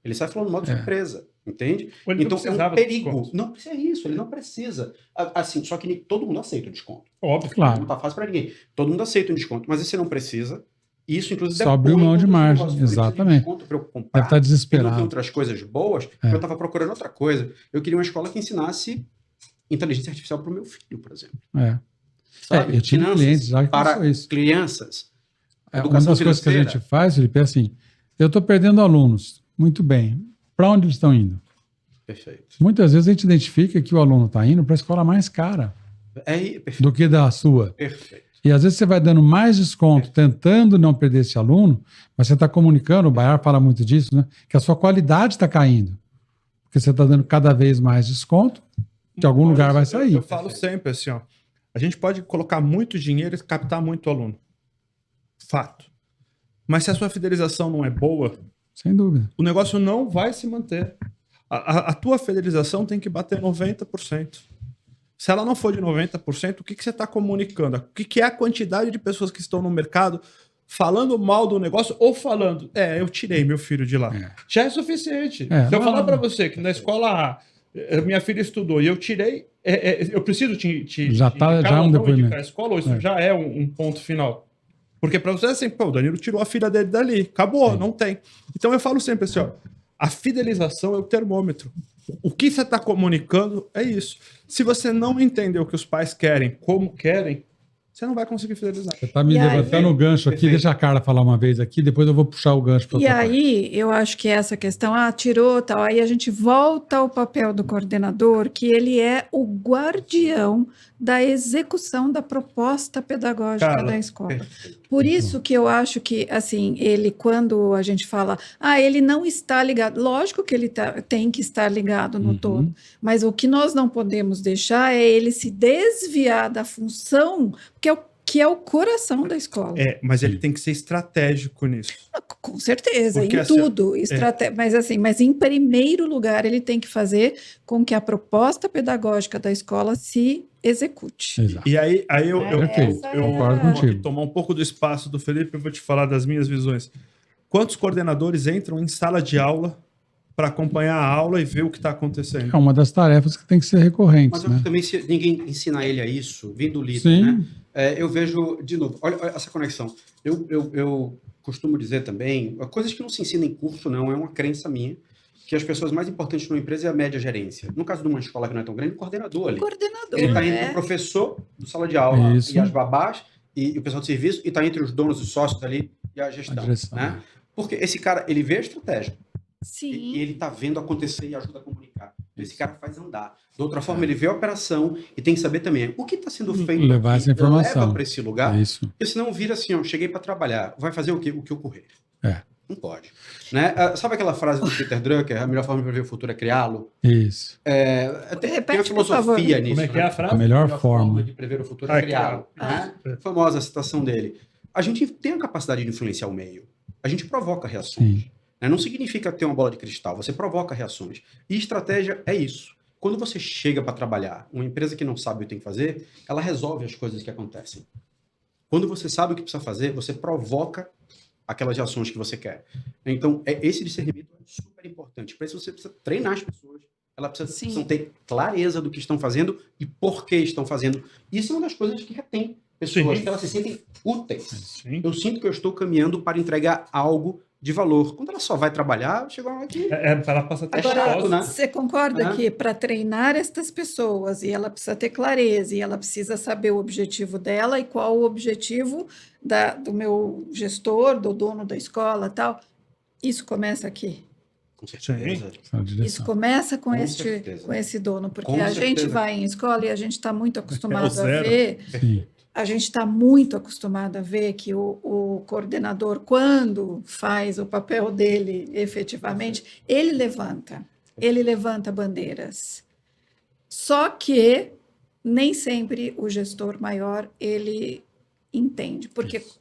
D: Ele sai falando mal da sua empresa. Entende? Então é um perigo. Não precisa isso, ele não precisa. Assim, só que todo mundo aceita o desconto.
A: Óbvio, claro.
D: Não tá fácil para ninguém. Todo mundo aceita um desconto, mas você não precisa. Isso, inclusive,
A: só abriu mão de margem, exatamente. Deve estar desesperado.
D: Tem outras coisas boas, eu estava procurando outra coisa. Eu queria uma escola que ensinasse inteligência artificial para o meu filho, por exemplo.
A: Eu tinha clientes já que
D: para
A: isso.
D: Crianças.
A: Uma das coisas que a gente faz, Felipe, é assim, eu estou perdendo alunos. Muito bem. Para onde eles estão indo?
D: Perfeito.
A: Muitas vezes a gente identifica que o aluno está indo para a escola mais cara do que da sua.
D: Perfeito.
A: E às vezes você vai dando mais desconto, tentando não perder esse aluno, mas você está comunicando, o Bayar fala muito disso, né? Que a sua qualidade está caindo. Porque você está dando cada vez mais desconto, de algum lugar vai sair.
C: Eu falo sempre assim, ó, a gente pode colocar muito dinheiro e captar muito aluno. Fato. Mas se a sua fidelização não é boa,
A: sem dúvida,
C: o negócio não vai se manter. A tua fidelização tem que bater 90%. Se ela não for de 90%, o que você está comunicando? O que é a quantidade de pessoas que estão no mercado falando mal do negócio ou falando, eu tirei meu filho de lá. Já é suficiente. Se eu falar para você que na escola A, minha filha estudou e eu tirei, eu preciso
A: já é um depoimento.
C: A escola, ou isso já é um ponto final. Porque para você é assim, o Danilo tirou a filha dele dali, acabou, não tem. Então eu falo sempre assim, ó, a fidelização é o termômetro. O que você está comunicando é isso. Se você não entender o que os pais querem, como querem, você não vai conseguir fidelizar.
A: Você está me levantando o gancho aqui, deixa a Carla falar uma vez aqui, depois eu vou puxar o gancho para outra parte.
B: E aí, eu acho que essa questão, tirou, tal, aí a gente volta ao papel do coordenador, que ele é o guardião da execução da proposta pedagógica da escola. Por isso que eu acho que, assim, ele, quando a gente fala, ele não está ligado, lógico que ele tem que estar ligado no todo, mas o que nós não podemos deixar é ele se desviar da função, porque que é o coração da escola.
C: Mas ele tem que ser estratégico nisso.
B: Com certeza,
C: Porque
B: em tudo. Mas em primeiro lugar, ele tem que fazer com que a proposta pedagógica da escola se execute.
C: Exato. E aí eu
A: concordo
C: vou
A: contigo.
C: tomar um pouco do espaço do Felipe e vou te falar das minhas visões. Quantos coordenadores entram em sala de aula para acompanhar a aula e ver o que está acontecendo?
A: É uma das tarefas que tem que ser recorrentes.
D: Mas eu
A: né?
D: também, se ninguém ensinar ele a isso, vindo do líder,
A: Sim.
D: né? Eu vejo, de novo, olha essa conexão. Eu costumo dizer também, coisas que não se ensinam em curso, não, é uma crença minha, que as pessoas mais importantes numa empresa é a média gerência. No caso de uma escola que não é tão grande, o coordenador ali.
B: Coordenador,
D: Ele está entre o professor do sala de aula
A: Isso.
D: e as babás e o pessoal de serviço, e está entre os donos, os sócios ali e a gestão.
A: direção,
D: né? Porque esse cara, ele vê a estratégia.
B: Sim.
D: E ele está vendo acontecer e ajuda a comunicar. Esse cara faz andar. De outra forma, ele vê a operação e tem que saber também o que está sendo feito.
A: Levar
D: aqui,
A: essa informação.
D: leva para esse lugar.
A: Isso.
D: Porque senão vira assim, ó, cheguei para trabalhar. Vai fazer o que ocorrer. Não pode. Né? Sabe aquela frase do Peter Drucker, a melhor forma de prever o futuro é criá-lo?
A: Isso.
D: Tem uma filosofia nisso.
C: Como é que é a frase?
A: A melhor forma
D: de prever o futuro é criá-lo. Né? Famosa citação dele. A gente tem a capacidade de influenciar o meio. A gente provoca reações.
A: Sim.
D: Não significa ter uma bola de cristal, você provoca reações. E estratégia é isso. Quando você chega para trabalhar, uma empresa que não sabe o que tem que fazer, ela resolve as coisas que acontecem. Quando você sabe o que precisa fazer, você provoca aquelas ações que você quer. Então, esse discernimento é super importante. Para isso, você precisa treinar as pessoas. Elas precisam ter clareza do que estão fazendo e por que estão fazendo. Isso é uma das coisas que retém pessoas, que elas se sentem úteis.
C: Sim.
D: Eu sinto que eu estou caminhando para entregar algo de valor. Quando ela só vai trabalhar, chegou aqui.
C: Ela passa até
D: chato, né?
B: Você concorda que para treinar estas pessoas, e ela precisa ter clareza, e ela precisa saber o objetivo dela e qual o objetivo do meu gestor, do dono da escola, tal. Isso começa aqui.
D: Com certeza.
B: Isso começa com
D: certeza.
B: esse dono, porque
D: Com
B: a gente
D: certeza.
B: vai em escola e a gente está muito acostumado a
C: zero.
B: ver.
A: Sim.
B: A gente está muito acostumado a ver que o coordenador, quando faz o papel dele efetivamente, ele levanta bandeiras. Só que nem sempre o gestor maior, ele entende.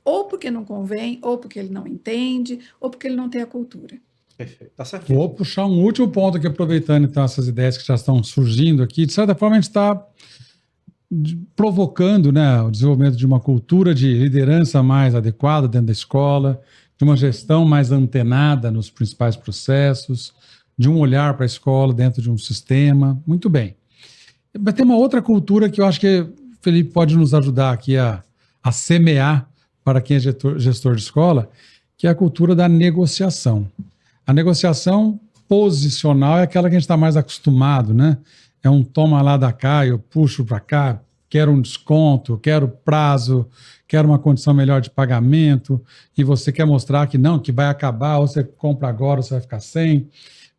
B: Ou porque não convém, ou porque ele não entende, ou porque ele não tem a cultura.
D: Perfeito. Tá certo.
A: Vou puxar um último ponto aqui, aproveitando então essas ideias que já estão surgindo aqui. De certa forma, a gente está provocando, né, o desenvolvimento de uma cultura de liderança mais adequada dentro da escola, de uma gestão mais antenada nos principais processos, de um olhar para a escola dentro de um sistema. Muito bem. Mas tem uma outra cultura que eu acho que o Felipe pode nos ajudar aqui a semear para quem é gestor de escola, que é a cultura da negociação. A negociação posicional é aquela que a gente está mais acostumado, né? É um toma lá da cá, eu puxo para cá, quero um desconto, quero prazo, quero uma condição melhor de pagamento, e você quer mostrar que não, que vai acabar, ou você compra agora, ou você vai ficar sem,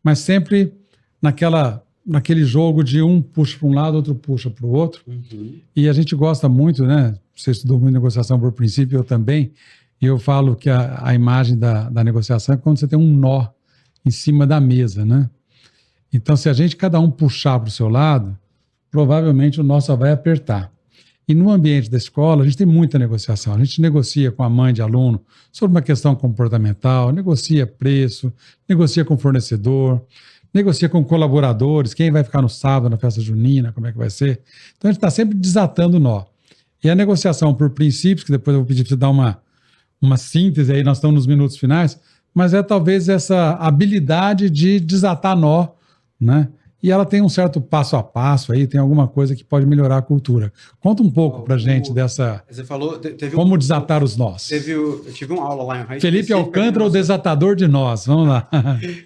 A: mas sempre naquele jogo de um puxa para um lado, outro puxa para o outro. E a gente gosta muito, né? Você estudou muito negociação por princípio, eu também, e eu falo que a imagem da negociação é quando você tem um nó em cima da mesa, né? Então, se a gente cada um puxar para o seu lado, provavelmente o nó só vai apertar. E no ambiente da escola, a gente tem muita negociação. A gente negocia com a mãe de aluno sobre uma questão comportamental, negocia preço, negocia com o fornecedor, negocia com colaboradores, quem vai ficar no sábado na festa junina, como é que vai ser. Então, a gente está sempre desatando o nó. E a negociação por princípios, que depois eu vou pedir para você dar uma síntese aí, nós estamos nos minutos finais, mas é talvez essa habilidade de desatar nó, né? E ela tem um certo passo a passo aí, tem alguma coisa que pode melhorar a cultura. Conta um pouco pra gente dessa...
D: Você falou...
A: Como desatar os nós.
D: Eu tive uma aula lá em Ohio.
A: Felipe Alcântara, o desatador de nós. Vamos lá.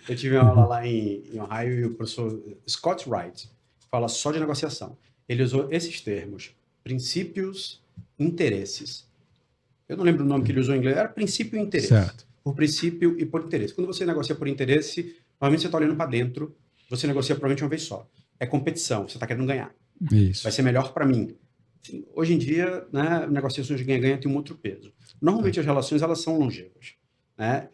D: Eu tive uma aula lá em Ohio e o professor Scott Wright fala só de negociação. Ele usou esses termos. Princípios, interesses. Eu não lembro o nome que ele usou em inglês. Era princípio e interesse.
A: Certo.
D: Por princípio e por interesse. Quando você negocia por interesse, normalmente você está olhando para dentro. Você negocia provavelmente uma vez só. É competição, você está querendo ganhar.
A: Isso.
D: Vai ser melhor para mim. Hoje em dia, né, negociações de ganha-ganha têm um outro peso. Normalmente as relações elas são longevas. Né?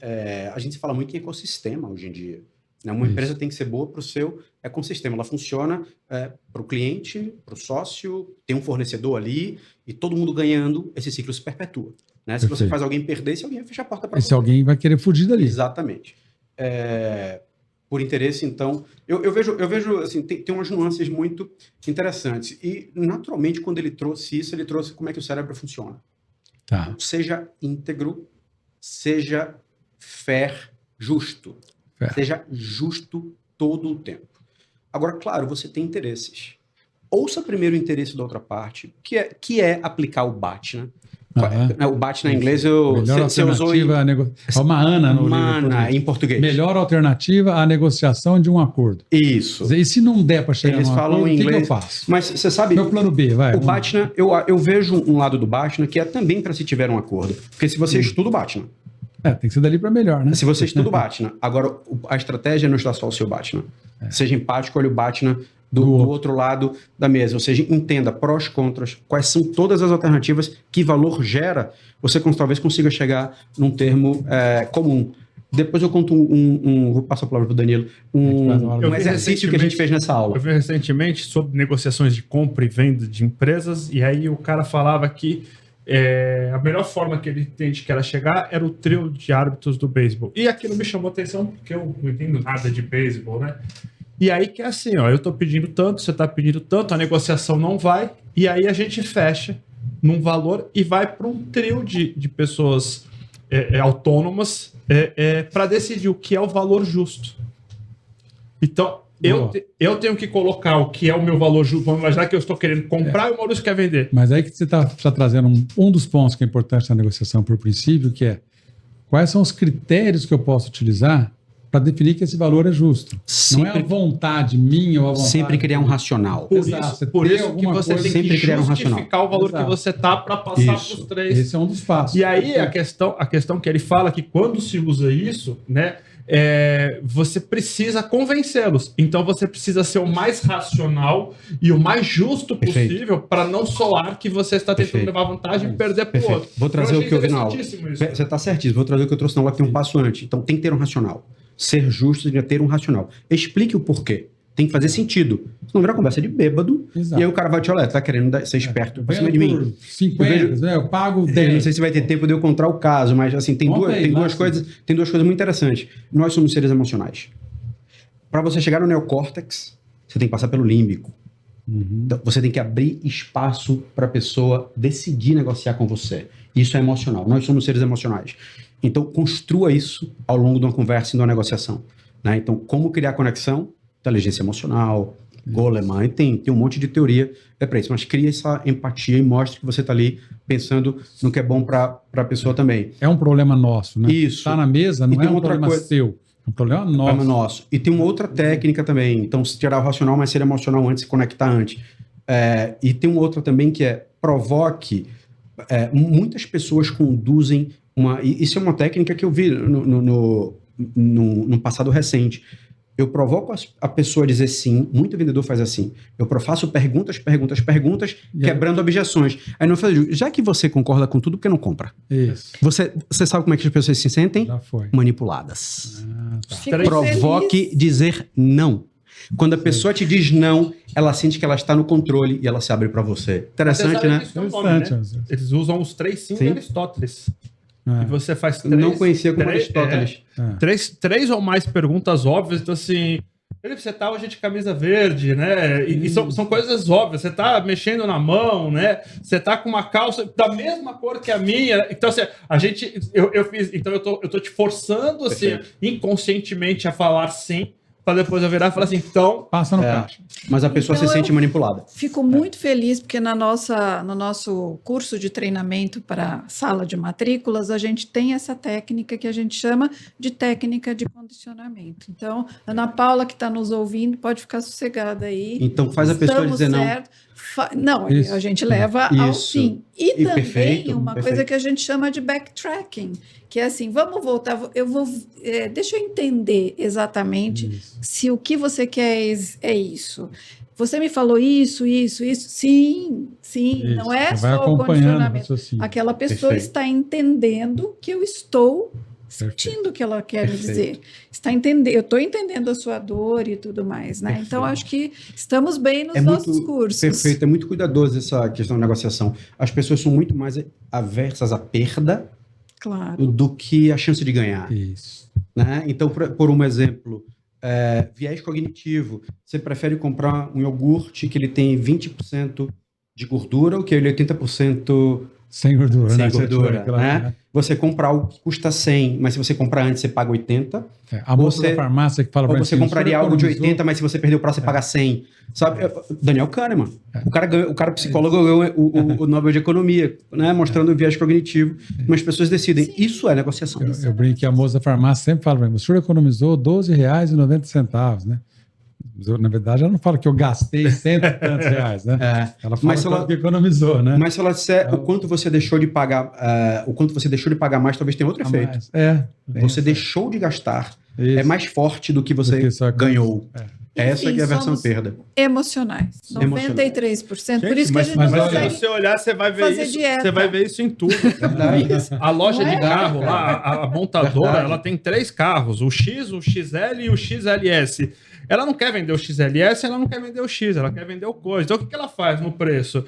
D: A gente se fala muito em ecossistema hoje em dia. Né? Uma empresa tem que ser boa para o seu ecossistema. Ela funciona para o cliente, para o sócio, tem um fornecedor ali e todo mundo ganhando, esse ciclo se perpetua. Né? Se você faz alguém perder, esse alguém vai fechar a porta para você.
A: Esse alguém vai querer fugir dali.
D: Exatamente. Por interesse, então, eu vejo assim, tem umas nuances muito interessantes. E, naturalmente, quando ele trouxe isso, ele trouxe como é que o cérebro funciona.
A: Tá.
D: Seja íntegro, seja fair, justo. Seja justo todo o tempo. Agora, claro, você tem interesses. Ouça primeiro o interesse da outra parte, que é aplicar o BATNA. O BATNA em inglês, você usou
A: uma ANA no
D: livro em português.
A: Melhor alternativa à negociação de um acordo.
D: Isso.
A: E se não der para chegar
D: num acordo, o que eu
A: faço?
D: Mas você sabe...
A: Meu plano B, vai.
D: O BATNA, eu vejo um lado do BATNA que é também para se tiver um acordo. Porque se você estuda o BATNA...
A: tem que ser dali para melhor, né?
D: Se você estuda o BATNA, agora a estratégia é não estudar só o seu BATNA. Seja empático, olha o BATNA do outro lado da mesa. Ou seja, entenda prós, contras, quais são todas as alternativas, que valor gera, você talvez consiga chegar num termo comum. Depois eu conto vou passar a palavra para o Danilo, um exercício que a gente fez nessa aula.
C: Eu vi recentemente sobre negociações de compra e venda de empresas, e aí o cara falava que a melhor forma que ele entende que era chegar era o trio de árbitros do beisebol. E aquilo me chamou atenção, porque eu não entendo nada de beisebol, né? E aí que é assim, ó, eu tô pedindo tanto, você tá pedindo tanto, a negociação não vai, e aí a gente fecha num valor e vai para um trio de pessoas autônomas para decidir o que é o valor justo. Então, eu tenho que colocar o que é o meu valor justo. Vamos imaginar que eu estou querendo comprar e o Maurício quer vender.
A: Mas aí que você está trazendo um dos pontos que é importante na negociação por princípio, que é quais são os critérios que eu posso utilizar para definir que esse valor é justo. Sempre, não é a vontade minha ou a vontade...
D: Sempre criar um racional.
C: Por isso que você tem
D: sempre
C: que
D: criar um racional.
C: Justificar o valor que você tá para passar para os três.
A: Esse é um dos passos.
C: E aí a questão que ele fala que quando se usa isso, né, você precisa convencê-los. Então você precisa ser o mais racional e o mais justo possível para não soar que você está tentando levar vantagem e perder para o outro.
D: Vou trazer o que eu vi na aula. Você está certíssimo. Vou trazer o que eu trouxe na aula que tem um passo antes. Então tem que ter um racional. Ser justo é ter um racional. Explique o porquê. Tem que fazer sentido. Senão virar conversa de bêbado. Exato. E aí o cara vai te olhar, tá querendo ser esperto pra cima de mim.
A: 50, eu pago 10.
D: Não sei se vai ter tempo de eu contar o caso, mas assim, tem duas coisas muito interessantes. Nós somos seres emocionais. Para você chegar no neocórtex, você tem que passar pelo límbico. Então, você tem que abrir espaço para a pessoa decidir negociar com você. Isso é emocional. Nós somos seres emocionais. Então, construa isso ao longo de uma conversa e de uma negociação. Né? Então, como criar conexão? Inteligência emocional, Goleman, tem um monte de teoria para isso. Mas cria essa empatia e mostre que você está ali pensando no que é bom para a pessoa também.
A: É um problema nosso, né?
D: Isso.
A: Está na mesa, não é um problema seu. É um problema nosso.
D: E tem uma outra técnica também. Então, se tirar o racional, mas ser emocional antes, se conectar antes. E tem uma outra também que é provoque. Muitas pessoas conduzem isso é uma técnica que eu vi no passado recente. Eu provoco a pessoa a dizer sim, muito vendedor faz assim. Eu faço perguntas, quebrando objeções. Aí não faz, já que você concorda com tudo, por que não compra?
A: Isso.
D: Você sabe como é que as pessoas se sentem?
A: Já foi.
D: Manipuladas.
B: Tá.
D: Provoque dizer não. Quando a pessoa te diz não, ela sente que ela está no controle e ela se abre para você. Interessante, né?
C: Interessante, né? Eles usam os 3 sim de Aristóteles. E você faz 3...
D: Não conhecia como Aristóteles.
C: 3 ou mais perguntas óbvias. Então, assim... Felipe, você tá hoje de camisa verde, né? E são coisas óbvias. Você tá mexendo na mão, né? Você tá com uma calça da mesma cor que a minha. Então, assim, eu fiz... Então, eu tô te forçando, assim, inconscientemente a falar sim. Para depois eu virar e falar assim, então...
A: Passa no caixa.
D: Mas a pessoa se sente manipulada.
B: Fico muito feliz porque no nosso curso de treinamento para sala de matrículas, a gente tem essa técnica que a gente chama de técnica de condicionamento. Então, Ana Paula, que está nos ouvindo, pode ficar sossegada aí.
D: Então, faz a pessoa dizer
B: certo. Não, a gente leva ao sim. E também
D: perfeito.
B: Coisa que a gente chama de backtracking, que é assim, vamos voltar, deixa eu entender exatamente se o que você quer é isso. Você me falou isso. Sim, isso. Não é só o condicionamento. Aquela pessoa está entendendo que eu estou sentindo o que ela quer me dizer. Eu estou entendendo a sua dor e tudo mais, né? Então, acho que estamos bem nos nossos cursos.
D: Perfeito, é muito cuidadoso essa questão da negociação. As pessoas são muito mais aversas à perda do que a chance de ganhar.
A: Isso.
D: Né? Então, por um exemplo, viés cognitivo. Você prefere comprar um iogurte que ele tem 20% de gordura ou que ele é 80%
A: sem gordura,
D: sem
A: né?
D: gordura, né? Você compra algo que custa 100, mas se você comprar antes, você paga 80.
A: A moça da farmácia que fala
D: ou você compraria algo de 80, mas se você perder o prazo, você paga 100. Sabe? Daniel Kahneman. O cara psicólogo ganhou o Nobel de Economia, né? Mostrando o viés cognitivo. Mas as pessoas decidem. Sim. Isso é negociação.
A: Eu brinco que a moça da farmácia sempre fala para mim, o senhor economizou R$12,90, né? Na verdade, ela não fala que eu gastei cento e tantos reais, né? Ela fala que economizou, né?
D: Mas se ela disser o quanto você deixou de pagar, mais, talvez tenha outro efeito. Você deixou de gastar. Isso. É mais forte do que você ganhou. Essa que é a versão perda.
B: Emocionais. 93%. Por isso que a gente
C: mas se você olhar, você vai ver isso.
B: Dieta.
C: Você vai ver isso em tudo. A loja de carro lá, a montadora, ela tem 3 carros: o X, o XL e o XLS. Ela não quer vender o XLS, ela não quer vender o X, ela quer vender o coisa. Então, o que ela faz no preço?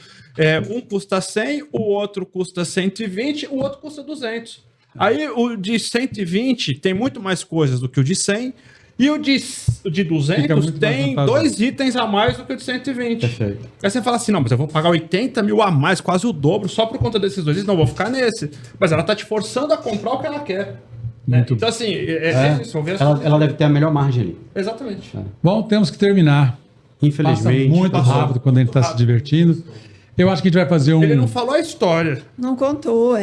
C: Um custa 100, o outro custa 120, o outro custa 200. Aí, o de 120 tem muito mais coisas do que o de 100, e o de 200 tem 2 itens a mais do que o de 120. Perfeito. Aí você fala assim, não, mas eu vou pagar 80 mil a mais, quase o dobro, só por conta desses 2 itens, não vou ficar nesse. Mas ela está te forçando a comprar o que ela quer. Então, assim, isso.
D: Ela deve ter a melhor margem ali.
C: Exatamente.
A: Bom, temos que terminar.
D: Infelizmente.
A: Passa muito rápido quando a gente está se divertindo. Eu acho que a gente vai fazer um...
C: Ele não falou a história.
B: Não contou,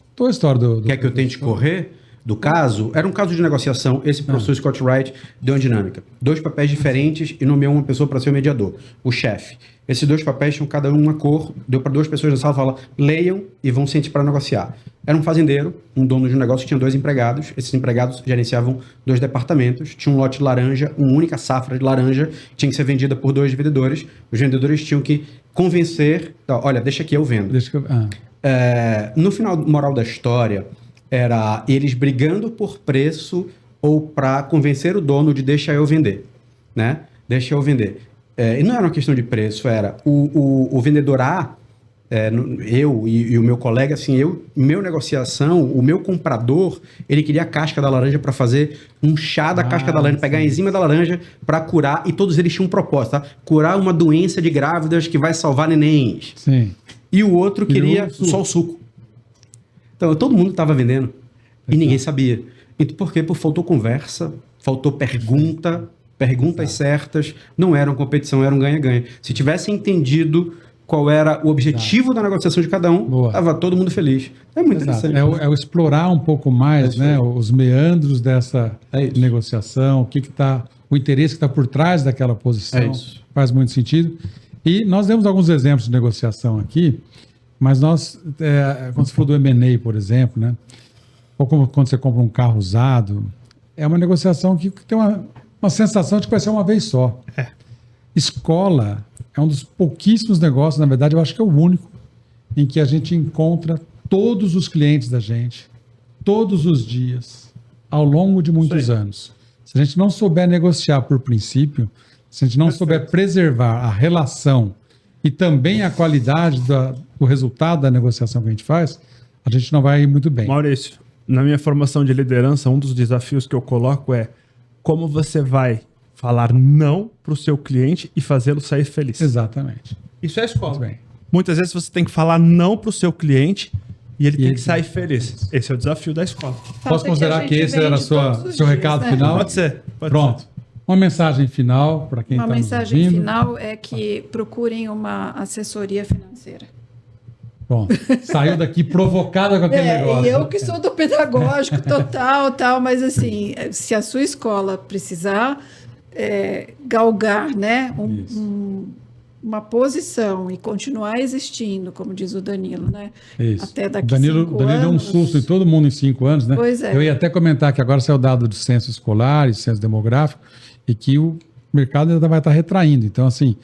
A: Contou a história do...
D: Quer que eu tente correr? Do caso, era um caso de negociação. Esse professor Scott Wright deu uma dinâmica. 2 papéis diferentes e nomeou uma pessoa para ser o mediador, o chefe. Esses 2 papéis tinham cada um uma cor, deu para 2 pessoas na sala e falou: leiam e vão sentir para negociar. Era um fazendeiro, um dono de um negócio que tinha 2 empregados. Esses empregados gerenciavam 2 departamentos. Tinha um lote de laranja, uma única safra de laranja, tinha que ser vendida por 2 vendedores. Os vendedores tinham que convencer: olha, deixa aqui, eu vendo. No final, moral da história, era eles brigando por preço ou para convencer o dono de deixa eu vender, né? Deixa eu vender. E não era uma questão de preço, era o vendedor A, eu e o meu colega, assim, meu negociação, o meu comprador, ele queria a casca da laranja para fazer um chá da casca da laranja, pegar a enzima da laranja para curar, e todos eles tinham um propósito, tá? Curar uma doença de grávidas que vai salvar nenéns.
A: Sim.
D: E o outro queria só o suco. Então, todo mundo estava vendendo e ninguém sabia. Então, por quê? Porque faltou conversa, faltou perguntas certas, não era uma competição, era um ganha-ganha. Se tivesse entendido qual era o objetivo da negociação de cada um, estava todo mundo feliz. É muito interessante.
A: É o explorar um pouco mais, né, os meandros dessa negociação, o interesse que está por trás daquela posição. Faz muito sentido. E nós demos alguns exemplos de negociação aqui, mas quando você falou do M&A, por exemplo, né, ou como quando você compra um carro usado, é uma negociação que tem uma sensação de que vai ser uma vez só. Escola é um dos pouquíssimos negócios, na verdade, eu acho que é o único, em que a gente encontra todos os clientes da gente, todos os dias, ao longo de muitos anos. Se a gente não souber negociar por princípio, se a gente não souber preservar a relação e também a qualidade do resultado da negociação que a gente faz, a gente não vai ir muito bem.
C: Maurício, na minha formação de liderança, um dos desafios que eu coloco é como você vai falar não para o seu cliente e fazê-lo sair feliz.
A: Exatamente.
C: Isso é a escola. Muito bem. Muitas vezes você tem que falar não para o seu cliente e ele tem que sair feliz. Esse é o desafio da escola.
A: Posso considerar que esse era o seu recado final?
C: Pode ser.
A: Pronto. Uma mensagem final para quem está nos ouvindo.
B: Uma mensagem final é que procurem uma assessoria financeira.
A: Bom, saiu daqui provocada com aquele negócio.
B: E eu que sou do pedagógico total, mas assim, se a sua escola precisar galgar, né, uma posição e continuar existindo, como diz o Danilo, né?
A: Isso.
B: Até daqui a 5 anos.
A: Danilo deu um susto em todo mundo em 5 anos, né?
B: Pois é.
A: Eu ia até comentar que agora saiu o dado do censo escolar e censo demográfico e que o mercado ainda vai estar retraindo. Então, assim,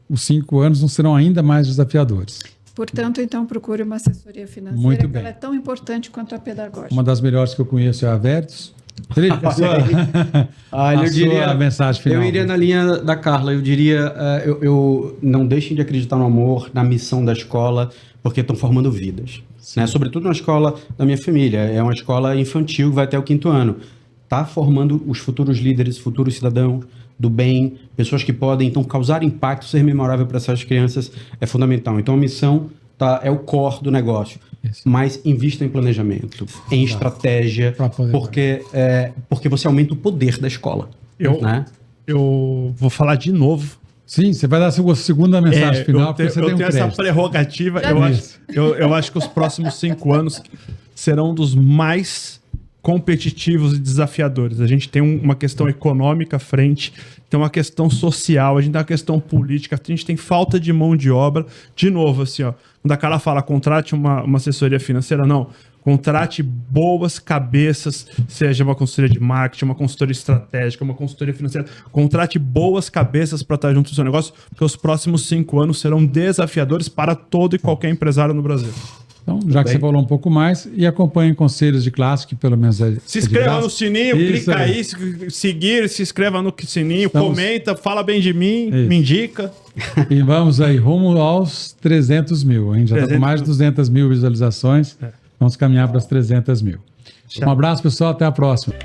A: os 5 anos não serão ainda mais desafiadores.
B: Portanto, então, procure uma assessoria financeira,
A: Muito
B: que
A: bem.
B: ela é tão importante quanto a pedagógica.
A: Uma das melhores que eu conheço é a Vertus. Felipe, sua mensagem final.
D: Eu iria na linha da Carla. Eu diria, eu não deixem de acreditar no amor, na missão da escola, porque estão formando vidas. Né? Sobretudo na escola da minha família. É uma escola infantil que vai até o 5º ano. Está formando os futuros líderes, futuros cidadãos do bem, pessoas que podem, então, causar impacto, ser memorável para essas crianças é fundamental. Então, a missão é o core do negócio. Isso. Mas invista em planejamento, em estratégia, porque você aumenta o poder da escola.
C: Eu vou falar de novo.
A: Sim, você vai dar a sua segunda mensagem final, porque você tem um crédito.
C: Essa prerrogativa. Eu acho que os próximos 5 anos serão dos mais competitivos e desafiadores. A gente tem uma questão econômica à frente, tem uma questão social, a gente tem uma questão política, a gente tem falta de mão de obra. De novo, assim, ó, quando a Carla fala contrate uma assessoria financeira, não. Contrate boas cabeças, seja uma consultoria de marketing, uma consultoria estratégica, uma consultoria financeira. Contrate boas cabeças para estar junto do seu negócio, porque os próximos 5 anos serão desafiadores para todo e qualquer empresário no Brasil.
A: Então, já que você falou um pouco mais, e acompanhe conselhos de classe, que pelo menos
C: se inscreva no sininho, clica aí, seguir, se inscreva no sininho, comenta, fala bem de mim, me indica.
A: E vamos aí, rumo aos 300 mil, hein? Já está com mais de 200 mil visualizações. Vamos caminhar para as 300 mil. Um abraço, pessoal, até a próxima.